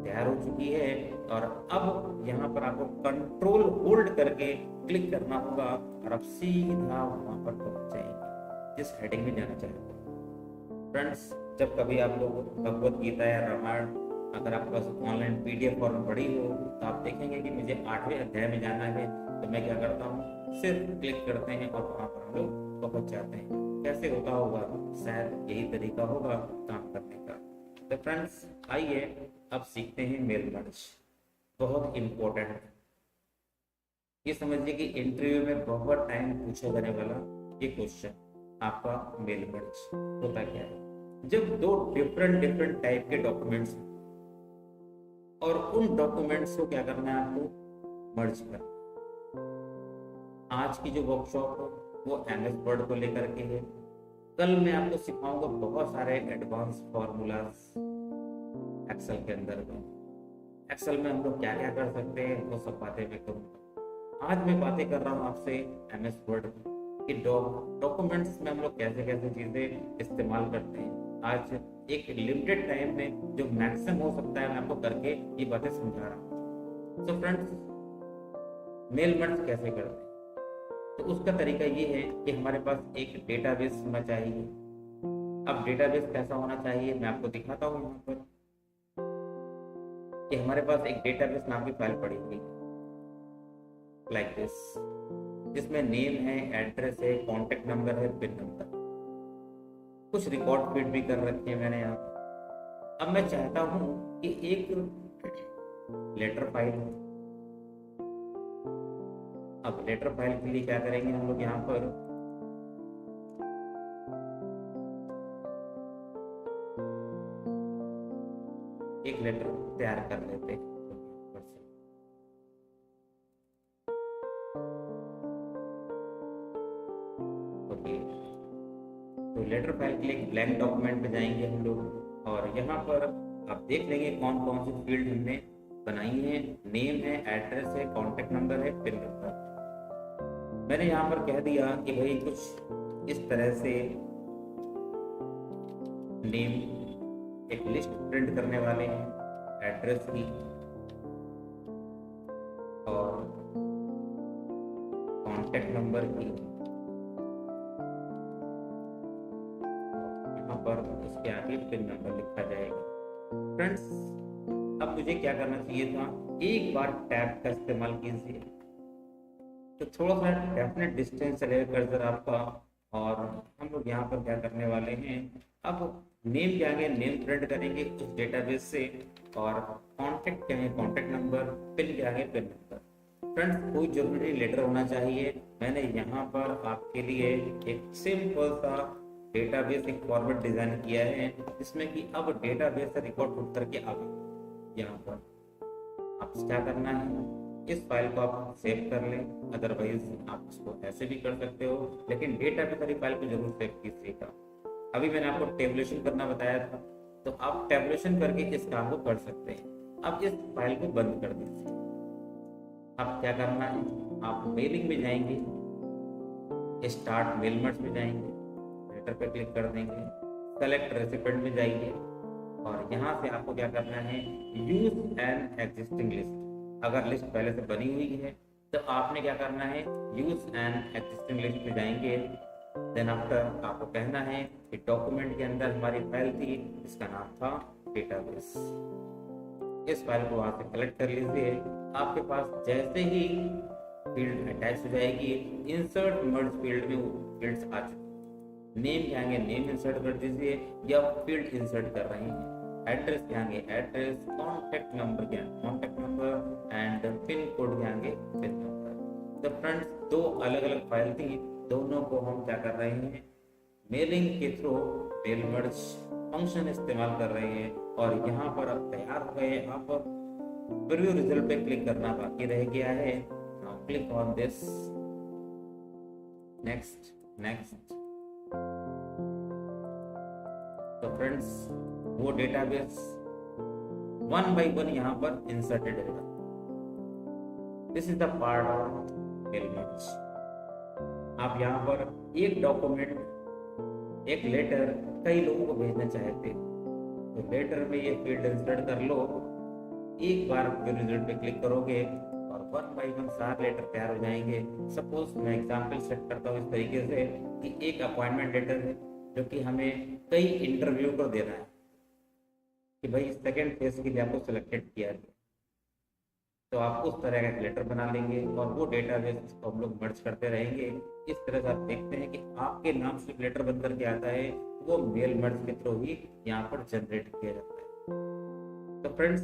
S1: तैयार हो चुकी है और अब यहाँ पर आपको कंट्रोल होल्ड करके क्लिक करना होगा और आप सीधा वहां पर पहुंच जाएंगे जिस हेडिंग में जाना चाहते हैं। फ्रेंड्स जब कभी आप लोग भगवत गीता या रामायण अगर आपके पास ऑनलाइन पीडीएफ फॉर्म पड़ी हो तो आप देखेंगे कि मुझे 8वें अध्याय में जाना है, तो मैं क्या करता हूँ, सिर्फ क्लिक करते हैं और वहां पर हम लोग पहुंच जाते हैं। कैसे होता होगा, शायद यही तरीका होगा काम करने का। तो फ्रेंड्स आइए अब सीखते हैं मेल मर्ज। बहुत इंपॉर्टेंट है, ये समझिए कि इंटरव्यू में बहुत टाइम पूछा जाने वाला ये क्वेश्चन, आपका मेल मर्ज होता क्या है। जब दो डिफरेंट टाइप के डॉक्यूमेंट्स और उन डॉक्यूमेंट्स को क्या करना है, आपको मर्ज करना। आज की जो वर्कशॉप है वो एमएस वर्ड को लेकर के है। कल मैं आपको सिखाऊंगा बहुत सारे एडवांस फॉर्मूलाज एक्सेल के अंदर में। एक्सेल में हम लोग क्या क्या कर सकते हैं वो सब बातें मैं करूंगा। आज मैं बातें कर रहा हूँ आपसे एमएस वर्ड की डॉक्यूमेंट्स में हम लोग कैसे कैसे चीजें इस्तेमाल करते हैं। आज एक लिमिटेड टाइम में जो मैक्सिमम हो सकता है मैं आपको करके ये बातें समझा रहा हूँ। तो फ्रेंड्स मेल मर्ज कैसे करते हैं, तो उसका तरीका ये है कि हमारे पास एक डेटाबेस होना चाहिए। अब डेटाबेस कैसा होना चाहिए मैं आपको दिखाता हूँ यहाँ पर कि हमारे पास एक डेटाबेस नाम की फाइल पड़ी हुई है लाइक दिस, जिसमें नेम है, एड्रेस है, कॉन्टेक्ट नंबर है, पिन नंबर, कुछ रिकॉर्ड फीड भी कर रखे हैं मैंने यहाँ पर। अब मैं चाहता हूँ कि एक लेटर फाइल हो। अब लेटर फाइल के लिए क्या करेंगे हम लोग, यहाँ पर एक लेटर तैयार कर लेते हैं। ओके, तो लेटर फाइल के लिए एक ब्लैंक डॉक्यूमेंट पे जाएंगे हम लोग और यहाँ पर आप देख लेंगे कौन कौन सी फील्ड हमने बनाई है। नेम है, एड्रेस है, कॉन्टेक्ट नंबर है, पिन नंबर। मैंने यहाँ पर कह दिया कि भाई कुछ इस तरह से नेम एक लिस्ट प्रिंट करने वाले हैं, एड्रेस की और कॉन्टेक्ट नंबर की, यहाँ पर उसके आगे पिन नंबर लिखा जाएगा। फ्रेंड्स अब मुझे क्या करना चाहिए था, एक बार टैब का इस्तेमाल कीजिए तो थोड़ा सा डेफिनेट डिस्टेंस चलेगा कर्सर आपका, और हम लोग यहाँ पर क्या करने वाले हैं, अब नेम के आगे नेम प्रिंट करेंगे उस डेटाबेस से और कॉन्टेक्ट के आगे कॉन्टेक्ट नंबर, पिन के आगे पिन नंबर। फ्रेंड्स कोई जरूरी लेटर होना चाहिए। मैंने यहाँ पर आपके लिए एक सिंपल सा डेटाबेस एक फॉर्मेट डिजाइन किया है जिसमें कि अब डेटाबेस से रिकॉर्ड उठ करके आ गए। यहाँ पर आप क्या करना है, इस फाइल को आप सेव कर लें, अदरवाइज आप उसको ऐसे भी कर सकते हो, लेकिन डेटाबेस वाली फाइल को जरूर सेव कीजिएगा। अभी मैंने आपको टेबुलेशन करना बताया था, तो आप टेबुलेशन करके इस काम को कर सकते हैं। अब इस फाइल को बंद कर दीजिए। अब क्या करना है, आप मेलिंग में जाएंगे, स्टार्ट मेल मर्ज में जाएंगे, लेटर पे क्लिक कर देंगे, सेलेक्ट रेसिपिएंट में जाइए और यहाँ से आपको क्या करना है, यूज एन एग्जिस्टिंग लिस्ट। अगर लिस्ट पहले से बनी हुई है तो आपने क्या करना है, यूज एन एग्जिस्टिंग लिस्ट पे जाएंगे। देन आफ्टर आपको कहना है कि डॉक्यूमेंट के अंदर हमारी फाइल थी जिसका नाम था डेटाबेस। इस फाइल को वहां से कलेक्ट कर लीजिए। आपके पास जैसे ही फील्ड अटैच हो जाएगी, इंसर्ट मर्ज फील्ड में वो फील्ड्स आ चुके। नेम जाएंगे, नेम इंसर्ट कर दीजिए या फील्ड इंसर्ट कर रहे हैं। एड्रेस जाएंगे, एड्रेस, कॉन्टेक्ट नंबर क्या, contact number and pin code जाएंगे, पिन नंबर। तो फ्रेंड्स, दो अलग अलग फाइल थी, दोनों को हम क्या कर रहे हैं, मेलिंग के थ्रू मेल मर्ज फंक्शन इस्तेमाल कर रहे हैं। और यहाँ पर अब तैयार हो गए। आप प्रीव्यू रिजल्ट पे क्लिक करना बाकी रह गया है। Now click on this, next next. तो फ्रेंड्स, वो डेटाबेस वन बाय वन यहाँ पर इंसर्टेड होगा। This is the part of mail merge. आप यहाँ पर एक डॉक्यूमेंट, एक लेटर कई लोगों को भेजना चाहते, तो लेटर में ये फील्ड इंसर्ट कर लो। एक बार रिजल्ट पे क्लिक करोगे और वन बाय वन सारे लेटर तैयार हो जाएंगे। सपोज मैं एग्जांपल सेट करता हूँ इस तरीके से कि एक अपॉइंटमेंट लेटर है जो कि हमें कई इंटरव्यू को देना है कि भाई सेकंड फेज के लिए आपको सिलेक्टेड किया है। तो आप उस तरह का लेटर बना लेंगे और वो डेटाबेस को हम लोग मर्ज करते रहेंगे। इस तरह से आप देखते हैं कि आपके नाम से लेटर बन करके आता है, वो मेल मर्ज के थ्रू ही यहाँ पर जनरेट किया जाता है। तो फ्रेंड्स,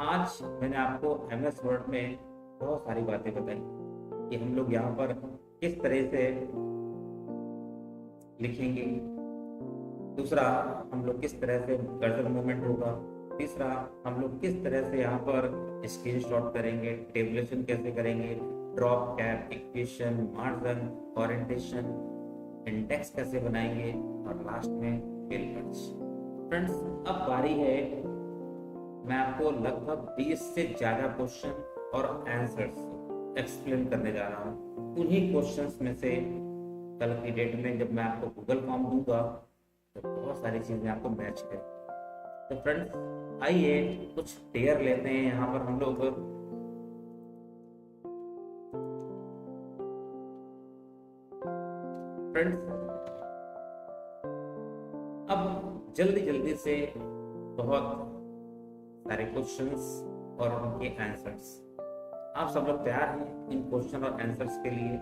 S1: आज मैंने आपको MS वर्ड में बहुत सारी बातें बताई कि हम लोग यहाँ पर किस तरह से लिखेंगे। दूसरा, हम लोग किस तरह से कर्सर मूवमेंट होगा। तीसरा, हम लोग किस तरह से यहाँ पर स्क्रीनशॉट करेंगे, टेबुलेशन कैसे करेंगे, drop cap, equation, margin, orientation, index कैसे बनाएंगे और लास्ट में फिल मर्ज। फ्रेंड्स, अब बारी है, मैं आपको लगभग 20 से ज्यादा क्वेश्चन और आंसर्स एक्सप्लेन करने जा रहा हूँ। उन्हीं क्वेश्चंस में से कल की डेट में जब मैं आपको गूगल फॉर्म दूंगा तो बहुत सारी चीजें आपको मैच करें। तो फ्रेंड्स, आइए कुछ टेयर लेते हैं यहाँ पर हम लोग। फ्रेंड्स, अब जल्दी जल्दी से बहुत सारे क्वेश्चंस और उनके आंसर्स। आप सब लोग तैयार हैं इन क्वेश्चन और आंसर्स के लिए?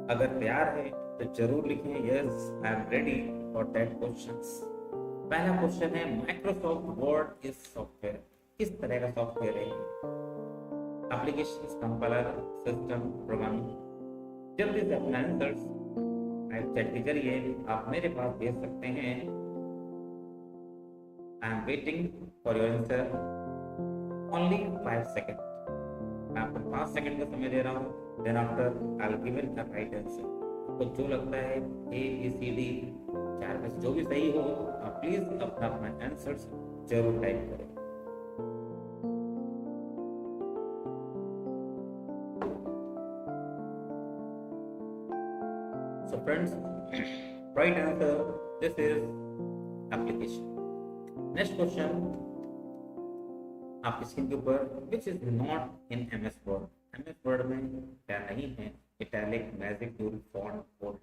S1: अगर तैयार है तो जरूर लिखें yes I am ready for that questions. पहला क्वेश्चन है, माइक्रोसॉफ्ट वर्ड इज सॉफ्टवेयर। किस तरह का सॉफ्टवेयर है? Applications, compiler, system, programming. जल्दी से अपना आंसर्स चैट के जरिए आप मेरे पास भेज सकते हैं। I am waiting for your answer only 5 second. मैं आपको 5 सेकेंड का समय दे रहा हूँ। Then after I will give the right answer. तो जो लगता है ABCD 4 में से जो भी सही हो, आप प्लीज अपना आंसर्स जरूर टाइप करें। So friends, right answer, this is application. Next question, आपकी स्क्रीन के ऊपर, which is not in MS Word. MS Word में क्या नहीं है? Italic, Magic Tool, Font, Bold.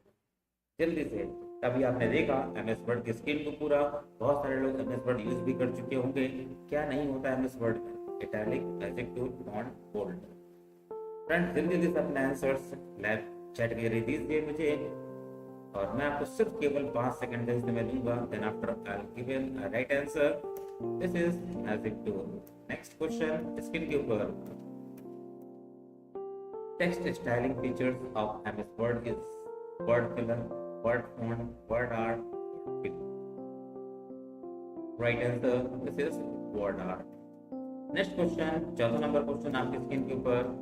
S1: जल्दी से, तभी आपने देखा MS Word की स्क्रीन को पूरा, बहुत सारे लोग MS Word यूज भी कर चुके होंगे। क्या नहीं होता MS Word में? Italic, Magic Tool, Font, Bold. Friends, जल्दी से अपने आंसर्स लैब चैट के जरिए दीजिए मुझे और मैं आपको सिर्फ केवल 5 सेकंड का समय दूंगा। Then after I will give a right answer. This is magic tool. Next question, screen के ऊपर, text styling features of MS Word is word filler, word font, word art, fill. Right answer, this is word art. Next question, चौथा नंबर क्वेश्चन आपकी स्क्रीन के ऊपर,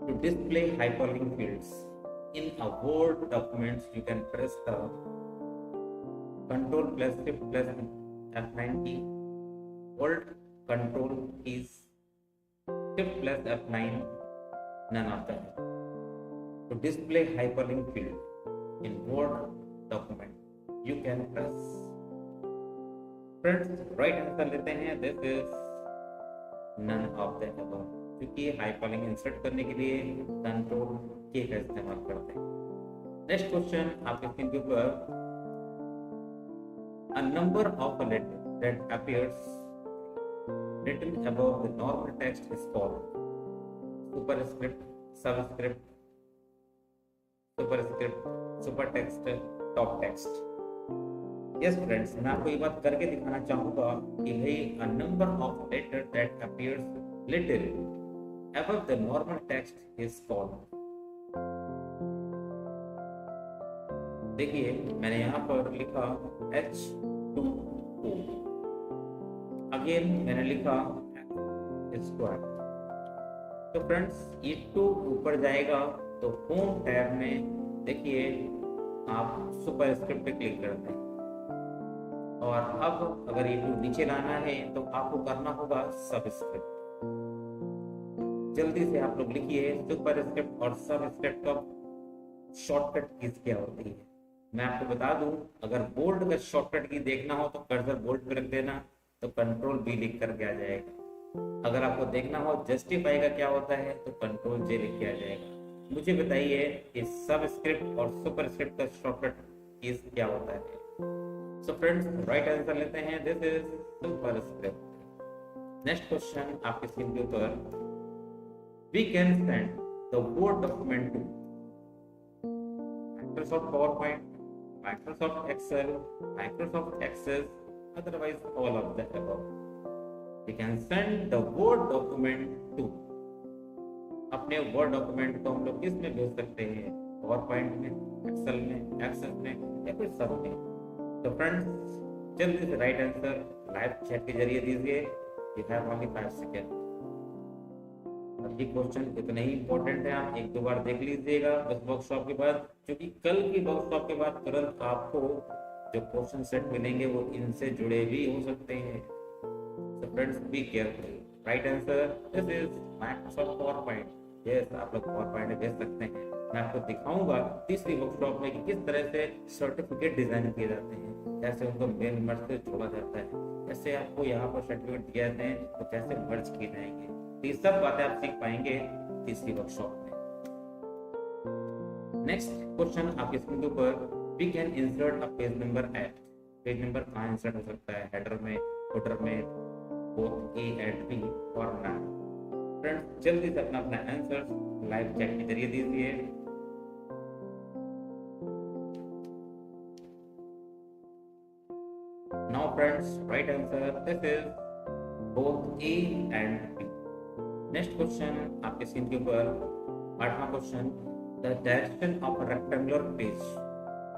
S1: to display hyperlink fields in a Word document, you can press the Control plus Shift plus F9 key. Hold Control keys, Shift plus F9, none of that. To display hyperlink field in Word document, you can press. Friends, right answer लेते हैं, this is none of the above. क्योंकि हाइपरलिंक इंसर्ट करने के लिए कंट्रोल के का इस्तेमाल करते हैं। नेक्स्ट क्वेश्चन आपके स्क्रीन के ऊपर, a number of a letter that appears written above the normal text is called superscript, subscript, superscript, supertext, top text. Yes friends, मैं आपको ये बात करके दिखाना चाहूंगा कि भाई a number of letter that appears little above the normal text is called. देखिए मैंने यहाँ पर लिखा H2O, अगेन मैंने लिखा स्क्वायर। तो फ्रेंड्स ये 2 ऊपर जाएगा तो होम टैब में देखिए आप सुपरस्क्रिप्ट पे क्लिक करते हैं, और अब अगर ये 2 नीचे लाना है तो आपको करना होगा सबस्क्रिप्ट। जल्दी से आप लोग लिखिए सुपरस्क्रिप्ट और सबस्क्रिप्ट का शॉर्टकट कीज क्या होती है। मैं आपको बता दूं, अगर बोल्ड का शॉर्टकट की देखना हो तो कर्सर बोल्ड पे रख देना, तो कंट्रोल बी लिख करके आ जाएगा। अगर आपको देखना हो जस्टिफाई का क्या होता है तो कंट्रोल जे लिख के आ जाएगा। मुझे बताइए कि सबस्क्रिप्ट और सुपरस्क्रिप्ट का शॉर्टकट कीज क्या होता है। सो फ्रेंड्स राइट आंसर लेते हैं, this is superscript. Next question आपके स्क्रीन के ऊपर, we can send the word document to Microsoft PowerPoint, Microsoft Excel, Microsoft Access, otherwise all of the above. We can send the Word document to, अपने Word document को हम लोग किस में भेज सकते हैं, PowerPoint में, Excel में, Access में या फिर सब में। तो फ्रेंड्स जल्दी से राइट आंसर लाइव चैट के जरिए दीजिए, you have only 5 seconds। ये क्वेश्चन इतना ही इंपॉर्टेंट है, आप 1-2 बार देख लीजिएगा इस वर्कशॉप के बाद, क्योंकि कल की वर्कशॉप के बाद तुरंत आपको जो क्वेश्चन सेट मिलेंगे वो इनसे जुड़े भी हो सकते हैं। So friends be careful. Right answer this is Microsoft PowerPoint. Yes, आप लोग पावरपॉइंट में भेज सकते हैं। मैं आपको दिखाऊंगा तीसरी वर्कशॉप में कि किस तरह से सर्टिफिकेट डिजाइन किए जाते हैं, कैसे उनको मेल मर्ज से जोड़ा जाता है, कैसे आपको यहाँ पर सर्टिफिकेट दिए जाते हैं तो कैसे मर्ज किए जाएंगे। ये सब बातें आप सीख पाएंगे तीसरी वर्कशॉप में। नेक्स्ट क्वेश्चन आपके स्क्रीन के ऊपर, we can insert a page number at. Page number कहाँ इंसर्ट हो सकता है, हेडर में, फुटर में, बोथ ए एंड बी और नॉट। फ्रेंड्स जल्दी से अपना अपना आंसर लाइव चैट के जरिए दीजिए। Now friends right answer this is both A and B. Next question आपके स्क्रीन के ऊपर 8वां question, the direction of a rectangular page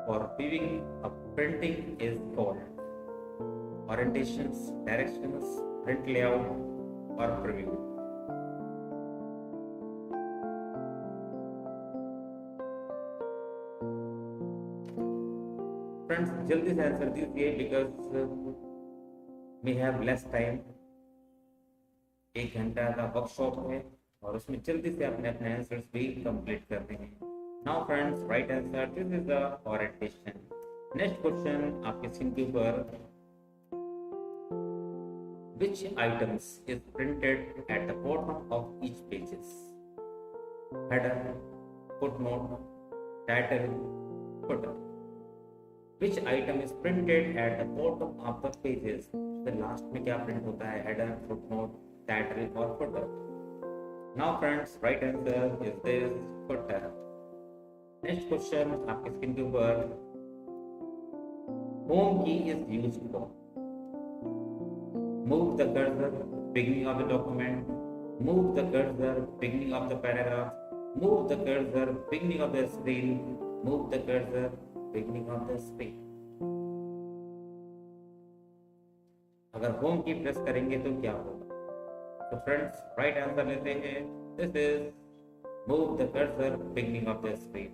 S1: for viewing a printing is called orientations, directions, print layout और preview। फ्रेंड्स जल्दी से आंसर दीजिए because we have less time. 1 घंटा का वर्कशॉप है और उसमें जल्दी से अपने अपने आंसर्स भी कंप्लीट करने हैं। Now friends right answer this is the orientation. Next question आपके स्क्रीन के ऊपर, which items is printed at the bottom of each pages? Header, footnote, title, footer. Which item is printed at the bottom of the pages? The last में क्या print होता है, header, footnote, title और footer। Now friends right answer is this footer। Next question आपके स्क्रीन के ऊपर, home key is used for move the cursor beginning of the document, move the cursor beginning of the paragraph, move the cursor beginning of the screen, move the cursor beginning of the screen। अगर होम की प्रेस करेंगे तो क्या होगा? तो फ्रेंड्स राइट आंसर लेते हैं, this is move the cursor beginning of the screen.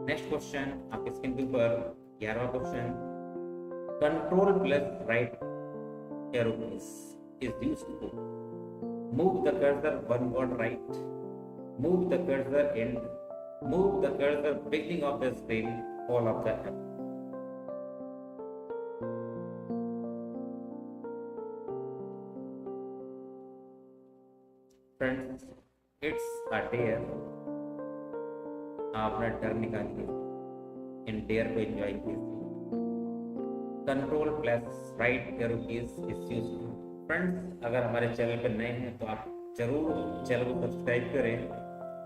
S1: Next question आपके स्क्रीन के ऊपर 11वां question, control plus right arrow keys is used to move the cursor one word right, move the cursor in, move the cursor beginning of the screen, all of the above। Friends it's a dare. आप अपना डर निकालिए, इन डेयर को एंजॉय कीजिए। Control plus right arrow keys is used. Friends, अगर हमारे चैनल पर नए हैं तो आप जरूर चैनल को सब्सक्राइब करें,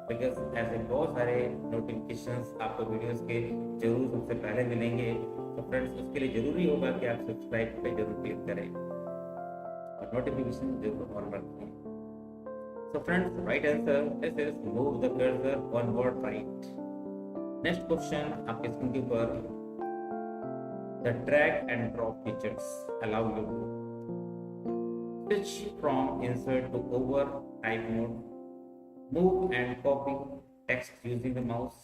S1: बिकॉज ऐसे बहुत सारे नोटिफिकेशंस आपको वीडियोस के जरूर सबसे पहले मिलेंगे। तो फ्रेंड्स, उसके लिए जरूरी होगा कि आप सब्सक्राइब पे जरूर क्लिक करें और नोटिफिकेशन जरूर ऑन रखें। So friends, right answer this is move the cursor one word right. Next question आपके स्क्रीन के ऊपर, the drag and drop features allow you to switch from insert to over type mode, move and copy text using the mouse,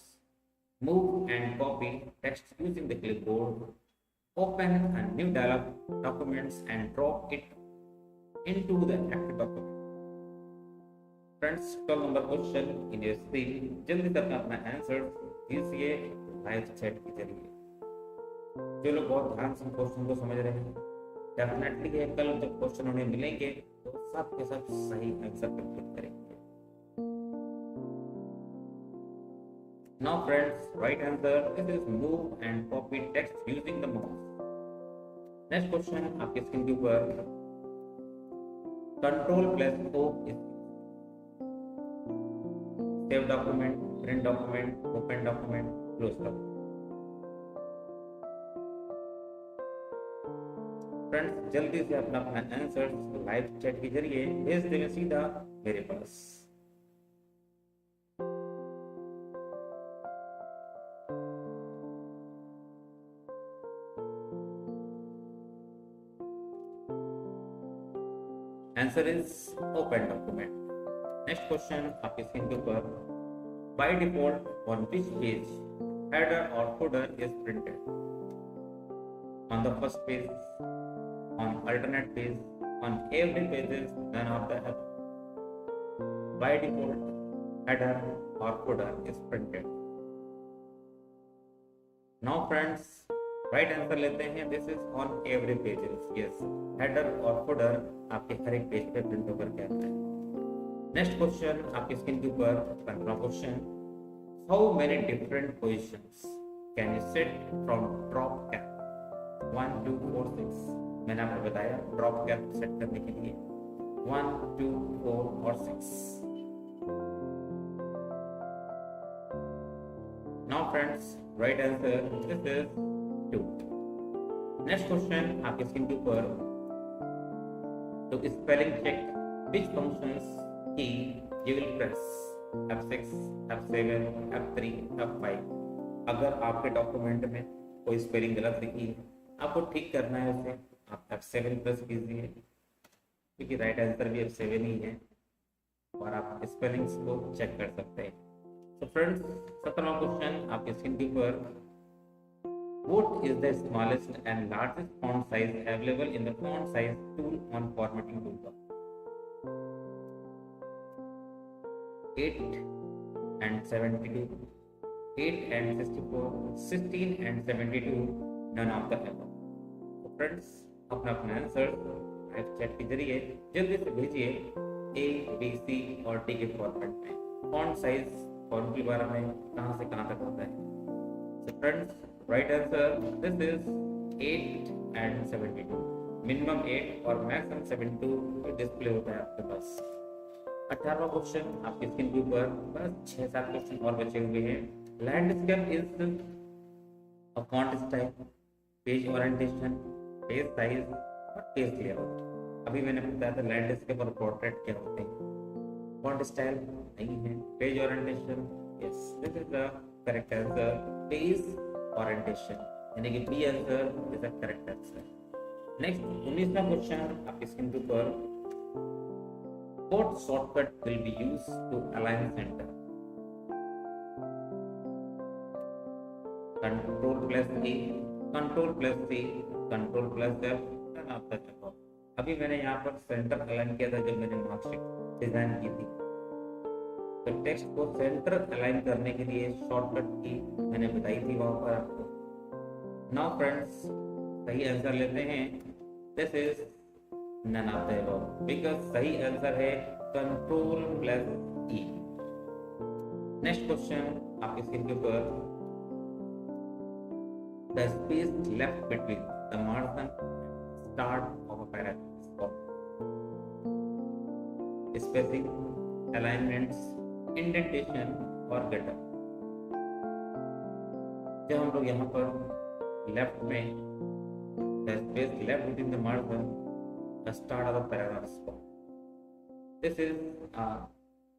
S1: move and copy text using the clipboard, open a new dialog documents and drop it into the active document. Friends, 12 number question in your screen, जल्दी से अपना आंसर दीजिए लाइव चैट के जरिए। जो लोग बहुत ध्यान से क्वेश्चन को समझ रहे हैं, डेफिनेटली ये कल जब क्वेश्चन उन्हें मिलेंगे तो सब के सब सही आंसर पर क्लिक करेंगे। Now friends, right answer this is move and copy text using the mouse. Next question आपके स्क्रीन के ऊपर, control plus O is save document, print document, open document, close document. Friends, जल्दी से अपना आंसर लाइव चैट के जरिए भेज देंगे सीधा मेरे पास। Answer is open document. Next question आपके स्क्रीन के ऊपर, by default on which page header or footer is printed? On the first page, on alternate page, on every pages, none of the above. By default, header or footer is printed. Now friends, right answer लेते हैं, this is on every pages. Yes, header और footer आपके हर एक पेज पे प्रिंट होकर के आता है। नेक्स्ट क्वेश्चन आपकी स्क्रीन के ऊपर, 15वां question, how many different positions can you set from drop cap 1 2 4 6। मैंने आपको बताया ड्रॉप कैप सेट करने के लिए 1 2 4 और 6। Now friends, right answer this is 2। Next question आपकी स्क्रीन के ऊपर, तो spelling check which functions key you will press, F6, F7, F3, F5। अगर आपके डॉक्यूमेंट में कोई स्पेलिंग गलत लिखी है, आपको ठीक करना है उसे, आप F7 प्रेस कीजिए, क्योंकि राइट आंसर भी F7 ही है और आप स्पेलिंग्स को चेक कर सकते हैं। तो फ्रेंड्स, 17वां क्वेश्चन आपके स्क्रीन के ऊपर, what is the smallest and largest font size available in the font size tool on formatting toolbar? 8 and 72, 8 and 64, 16 and 72, none of the above। तो फ्रेंड्स, अपना आंसर लाइव चैट के जरिए जल्दी से भेजिए A, B, C और D के फॉर्मेट में। फॉन्ट साइज फॉन्ट के बारे में कहाँ से कहाँ तक होता है। तो friends, right answer this is 8 and 72। Minimum 8 और मैक्सिमम 72 डिस्प्ले होता है आपके पास। 18वां क्वेश्चन आपकी स्क्रीन के ऊपर, बस 6-7 क्वेश्चन और बचे हुए हैं। Landscape is a font style, page orientation, page size और पेज लेआउट। अभी मैंने बताया था लैंडस्केप और पोर्ट्रेट क्या होते हैं। फॉन्ट स्टाइल नहीं है, page orientation, yes this is the correct answer, page orientation, यानी कि B answer is the correct answer. Next 19वां क्वेश्चन आपकी स्क्रीन के ऊपर, what shortcut will be used to align center? Control plus A, Control plus C, Control plus F, none of the above। अभी मैंने यहाँ पर सेंटर अलाइन किया था जब मैंने मार्कशीट डिजाइन की थी। तो टेक्स्ट को सेंटर अलाइन करने के लिए शॉर्टकट की मैंने बताई थी वहां पर आपको। नाउ फ्रेंड्स, सही आंसर लेते हैं, this is none of the above, because सही आंसर है कंट्रोल प्लस ई। नेक्स्ट क्वेश्चन आपके स्क्रीन के ऊपर, the space left between the margin start of a paragraph. Spacing, alignments, indentation और गेटअप। जब हम लोग यहाँ पर लेफ्ट में the space left within the margin, the start of the paragraph spot. This is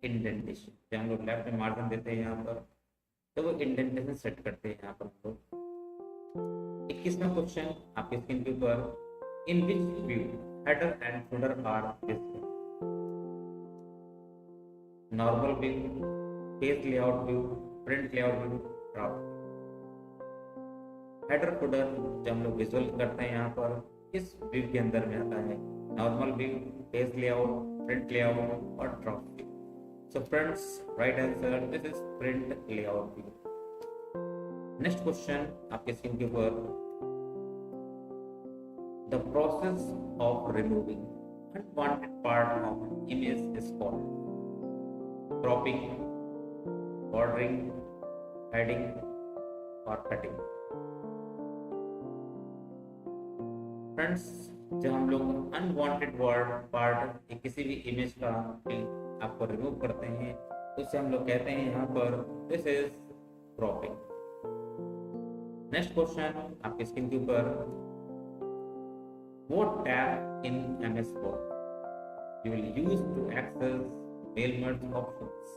S1: indentation. जब हम लोग लेफ्ट में मार्जिन देते हैं यहाँ पर तो वो इंडेंटेशन सेट करते हैं यहाँ पर हम लोग। 21वां क्वेश्चन आपके स्क्रीन के ऊपर, in which view header and footer are visible? Normal view, page layout view, print layout view, draft. Header footer जब हम लोग विजुअल करते हैं यहाँ पर इस व्यू के अंदर में आता है, नॉर्मल व्यू, पेज लेआउट, प्रिंट लेआउट और draft view. So friends, right answer this is print layout view. Next question आपके स्क्रीन के ऊपर, the process of removing unwanted part of image is called cropping, bordering, heading और कटिंग। फ्रेंड्स, जब हम लोग अनवांटेड वर्ड पार्ट किसी भी इमेज का आपको रिमूव करते हैं तो उसे हम लोग कहते हैं यहाँ पर this is cropping. Next question आपके स्क्रीन के ऊपर, what tab in MS Word you will use to access mail merge options?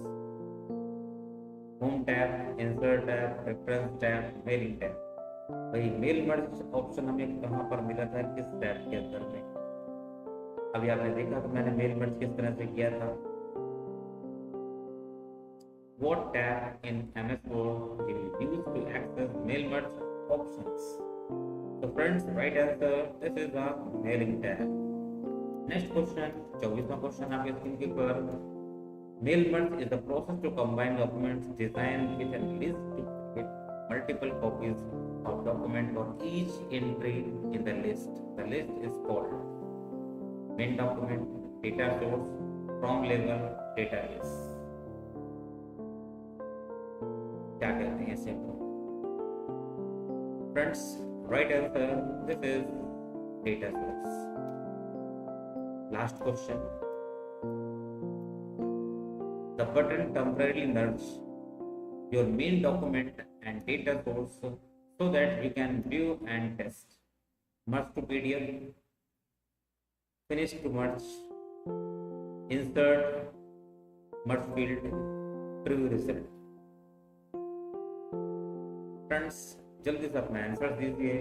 S1: Home tab, insert tab, reference tab, mailing tab. भाई मेल मर्ज ऑप्शन हमें कहाँ पर मिला था, किस टैब के अंदर में? अभी आपने देखा तो मैंने मेल मर्ज किस तरह से किया था। What tab in MS Word you will use to access mail merge options? So friends, right answer this is a mailing tab. Next question, 24वां क्वेश्चन आपके स्क्रीन के ऊपर, mail merge is the process to combine documents designed with a list to create multiple copies of document for each entry in the list. The list is called main document, data source, from label, database. क्या कहते हैं इसे? Friends, right answer this is data source. Last question. The button temporarily merge your main document and data source so that you can view and test. Merge to PDF, finish to merge, insert, merge field, preview result. Friends, जल्दी से अपना आंसर दीजिए।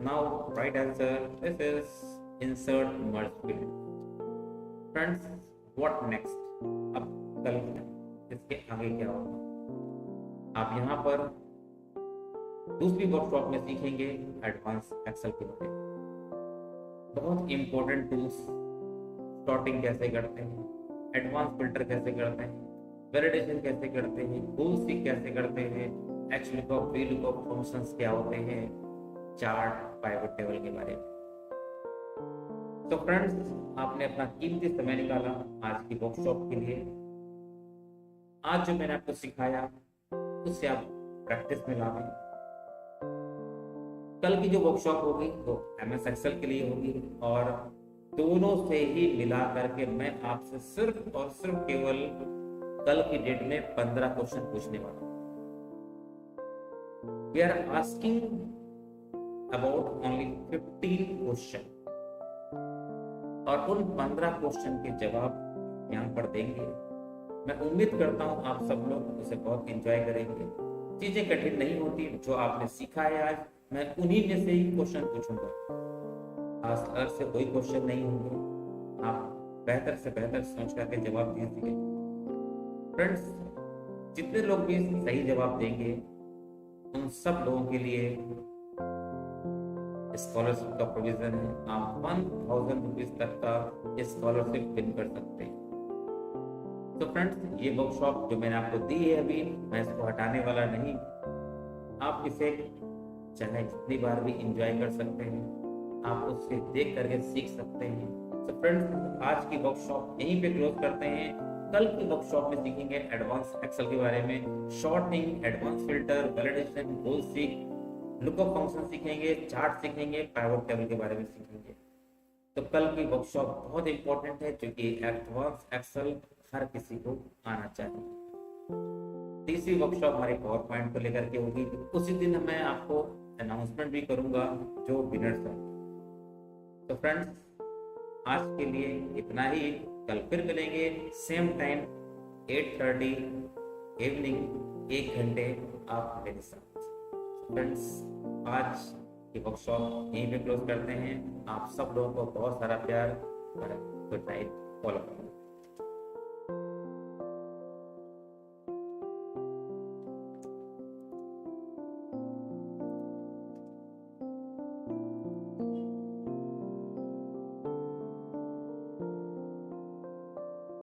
S1: Now right answer this is insert merge field. Friends, what next? अब कल इसके आगे क्या होगा? आप यहाँ पर दूसरी वर्कशॉप में सीखेंगे एडवांस एक्सेल के बारे में। बहुत इंपॉर्टेंट टूल्स, सॉर्टिंग कैसे करते हैं, एडवांस फिल्टर कैसे करते हैं, वैलिडेशन कैसे करते हैं, गोल सीक कैसे करते हैं, H lookup, V lookup functions क्या होते हैं, चार्ट, पाइवट टेबल के बारे में। तो फ्रेंड्स, आपने अपना कीमती समय निकाला आज की वर्कशॉप के लिए। आज जो मैंने आपको सिखाया उससे आप प्रैक्टिस में लाएं। कल की जो वर्कशॉप होगी वो एमएस एक्सेल के लिए होगी और दोनों से ही मिला करके मैं आपसे सिर्फ और सिर्फ केवल कल की डेट में 15 क्वेश्चन पूछने वाला हूं। We are asking about only 15 question और उन 15 क्वेश्चन के जवाब यहाँ पर देंगे। मैं उम्मीद करता हूँ आप सब लोग उसे बहुत एंजॉय करेंगे। चीजें कठिन नहीं होती, जो आपने सीखा है आज मैं उन्हीं में से ही क्वेश्चन पूछूंगा। खास अलग से कोई क्वेश्चन नहीं होंगे। आप बेहतर से बेहतर सोच करके जवाब दीजिए। फ्रेंड्स, जितने लोग भी सही जवाब देंगे उन सब लोगों के लिए स्कॉलरशिप का प्रोविजन है। आप 1000 रुपीज तक का स्कॉलरशिप विन कर सकते हैं। तो फ्रेंड्स, ये वर्कशॉप जो मैंने आपको दी है अभी, मैं इसको हटाने वाला नहीं। आप इसे चाहे जितनी बार भी एंजॉय कर सकते हैं, आप उससे देख करके सीख सकते हैं। तो फ्रेंड्स, आज की वर्कशॉप यहीं पे क्लोज करते हैं। कल की वर्कशॉप में सीखेंगे एडवांस एक्सेल के बारे में, शॉर्टिंग, एडवांस फिल्टर, वैलिडेशन, गोल सीक, लुकअप फंक्शन सीखेंगे, चार्ट सीखेंगे, पाइवट टेबल के बारे में सीखेंगे। तो कल की वर्कशॉप बहुत इंपॉर्टेंट है, क्योंकि एडवांस एक्सेल हर किसी को आना चाहिए। तीसरी वर्कशॉप हमारे पावर पॉइंट को लेकर के होगी। उसी दिन मैं आपको अनाउंसमेंट भी करूंगा जो विनर्स हैं। तो फ्रेंड्स, आज के लिए इतना ही। कल फिर मिलेंगे सेम टाइम 8:30 इवनिंग, 1 घंटे आप मेरे साथ। फ्रेंड्स, आज की वर्कशॉप यहीं पे क्लोज करते हैं। आप सब लोगों को बहुत सारा प्यार और good night, all of you.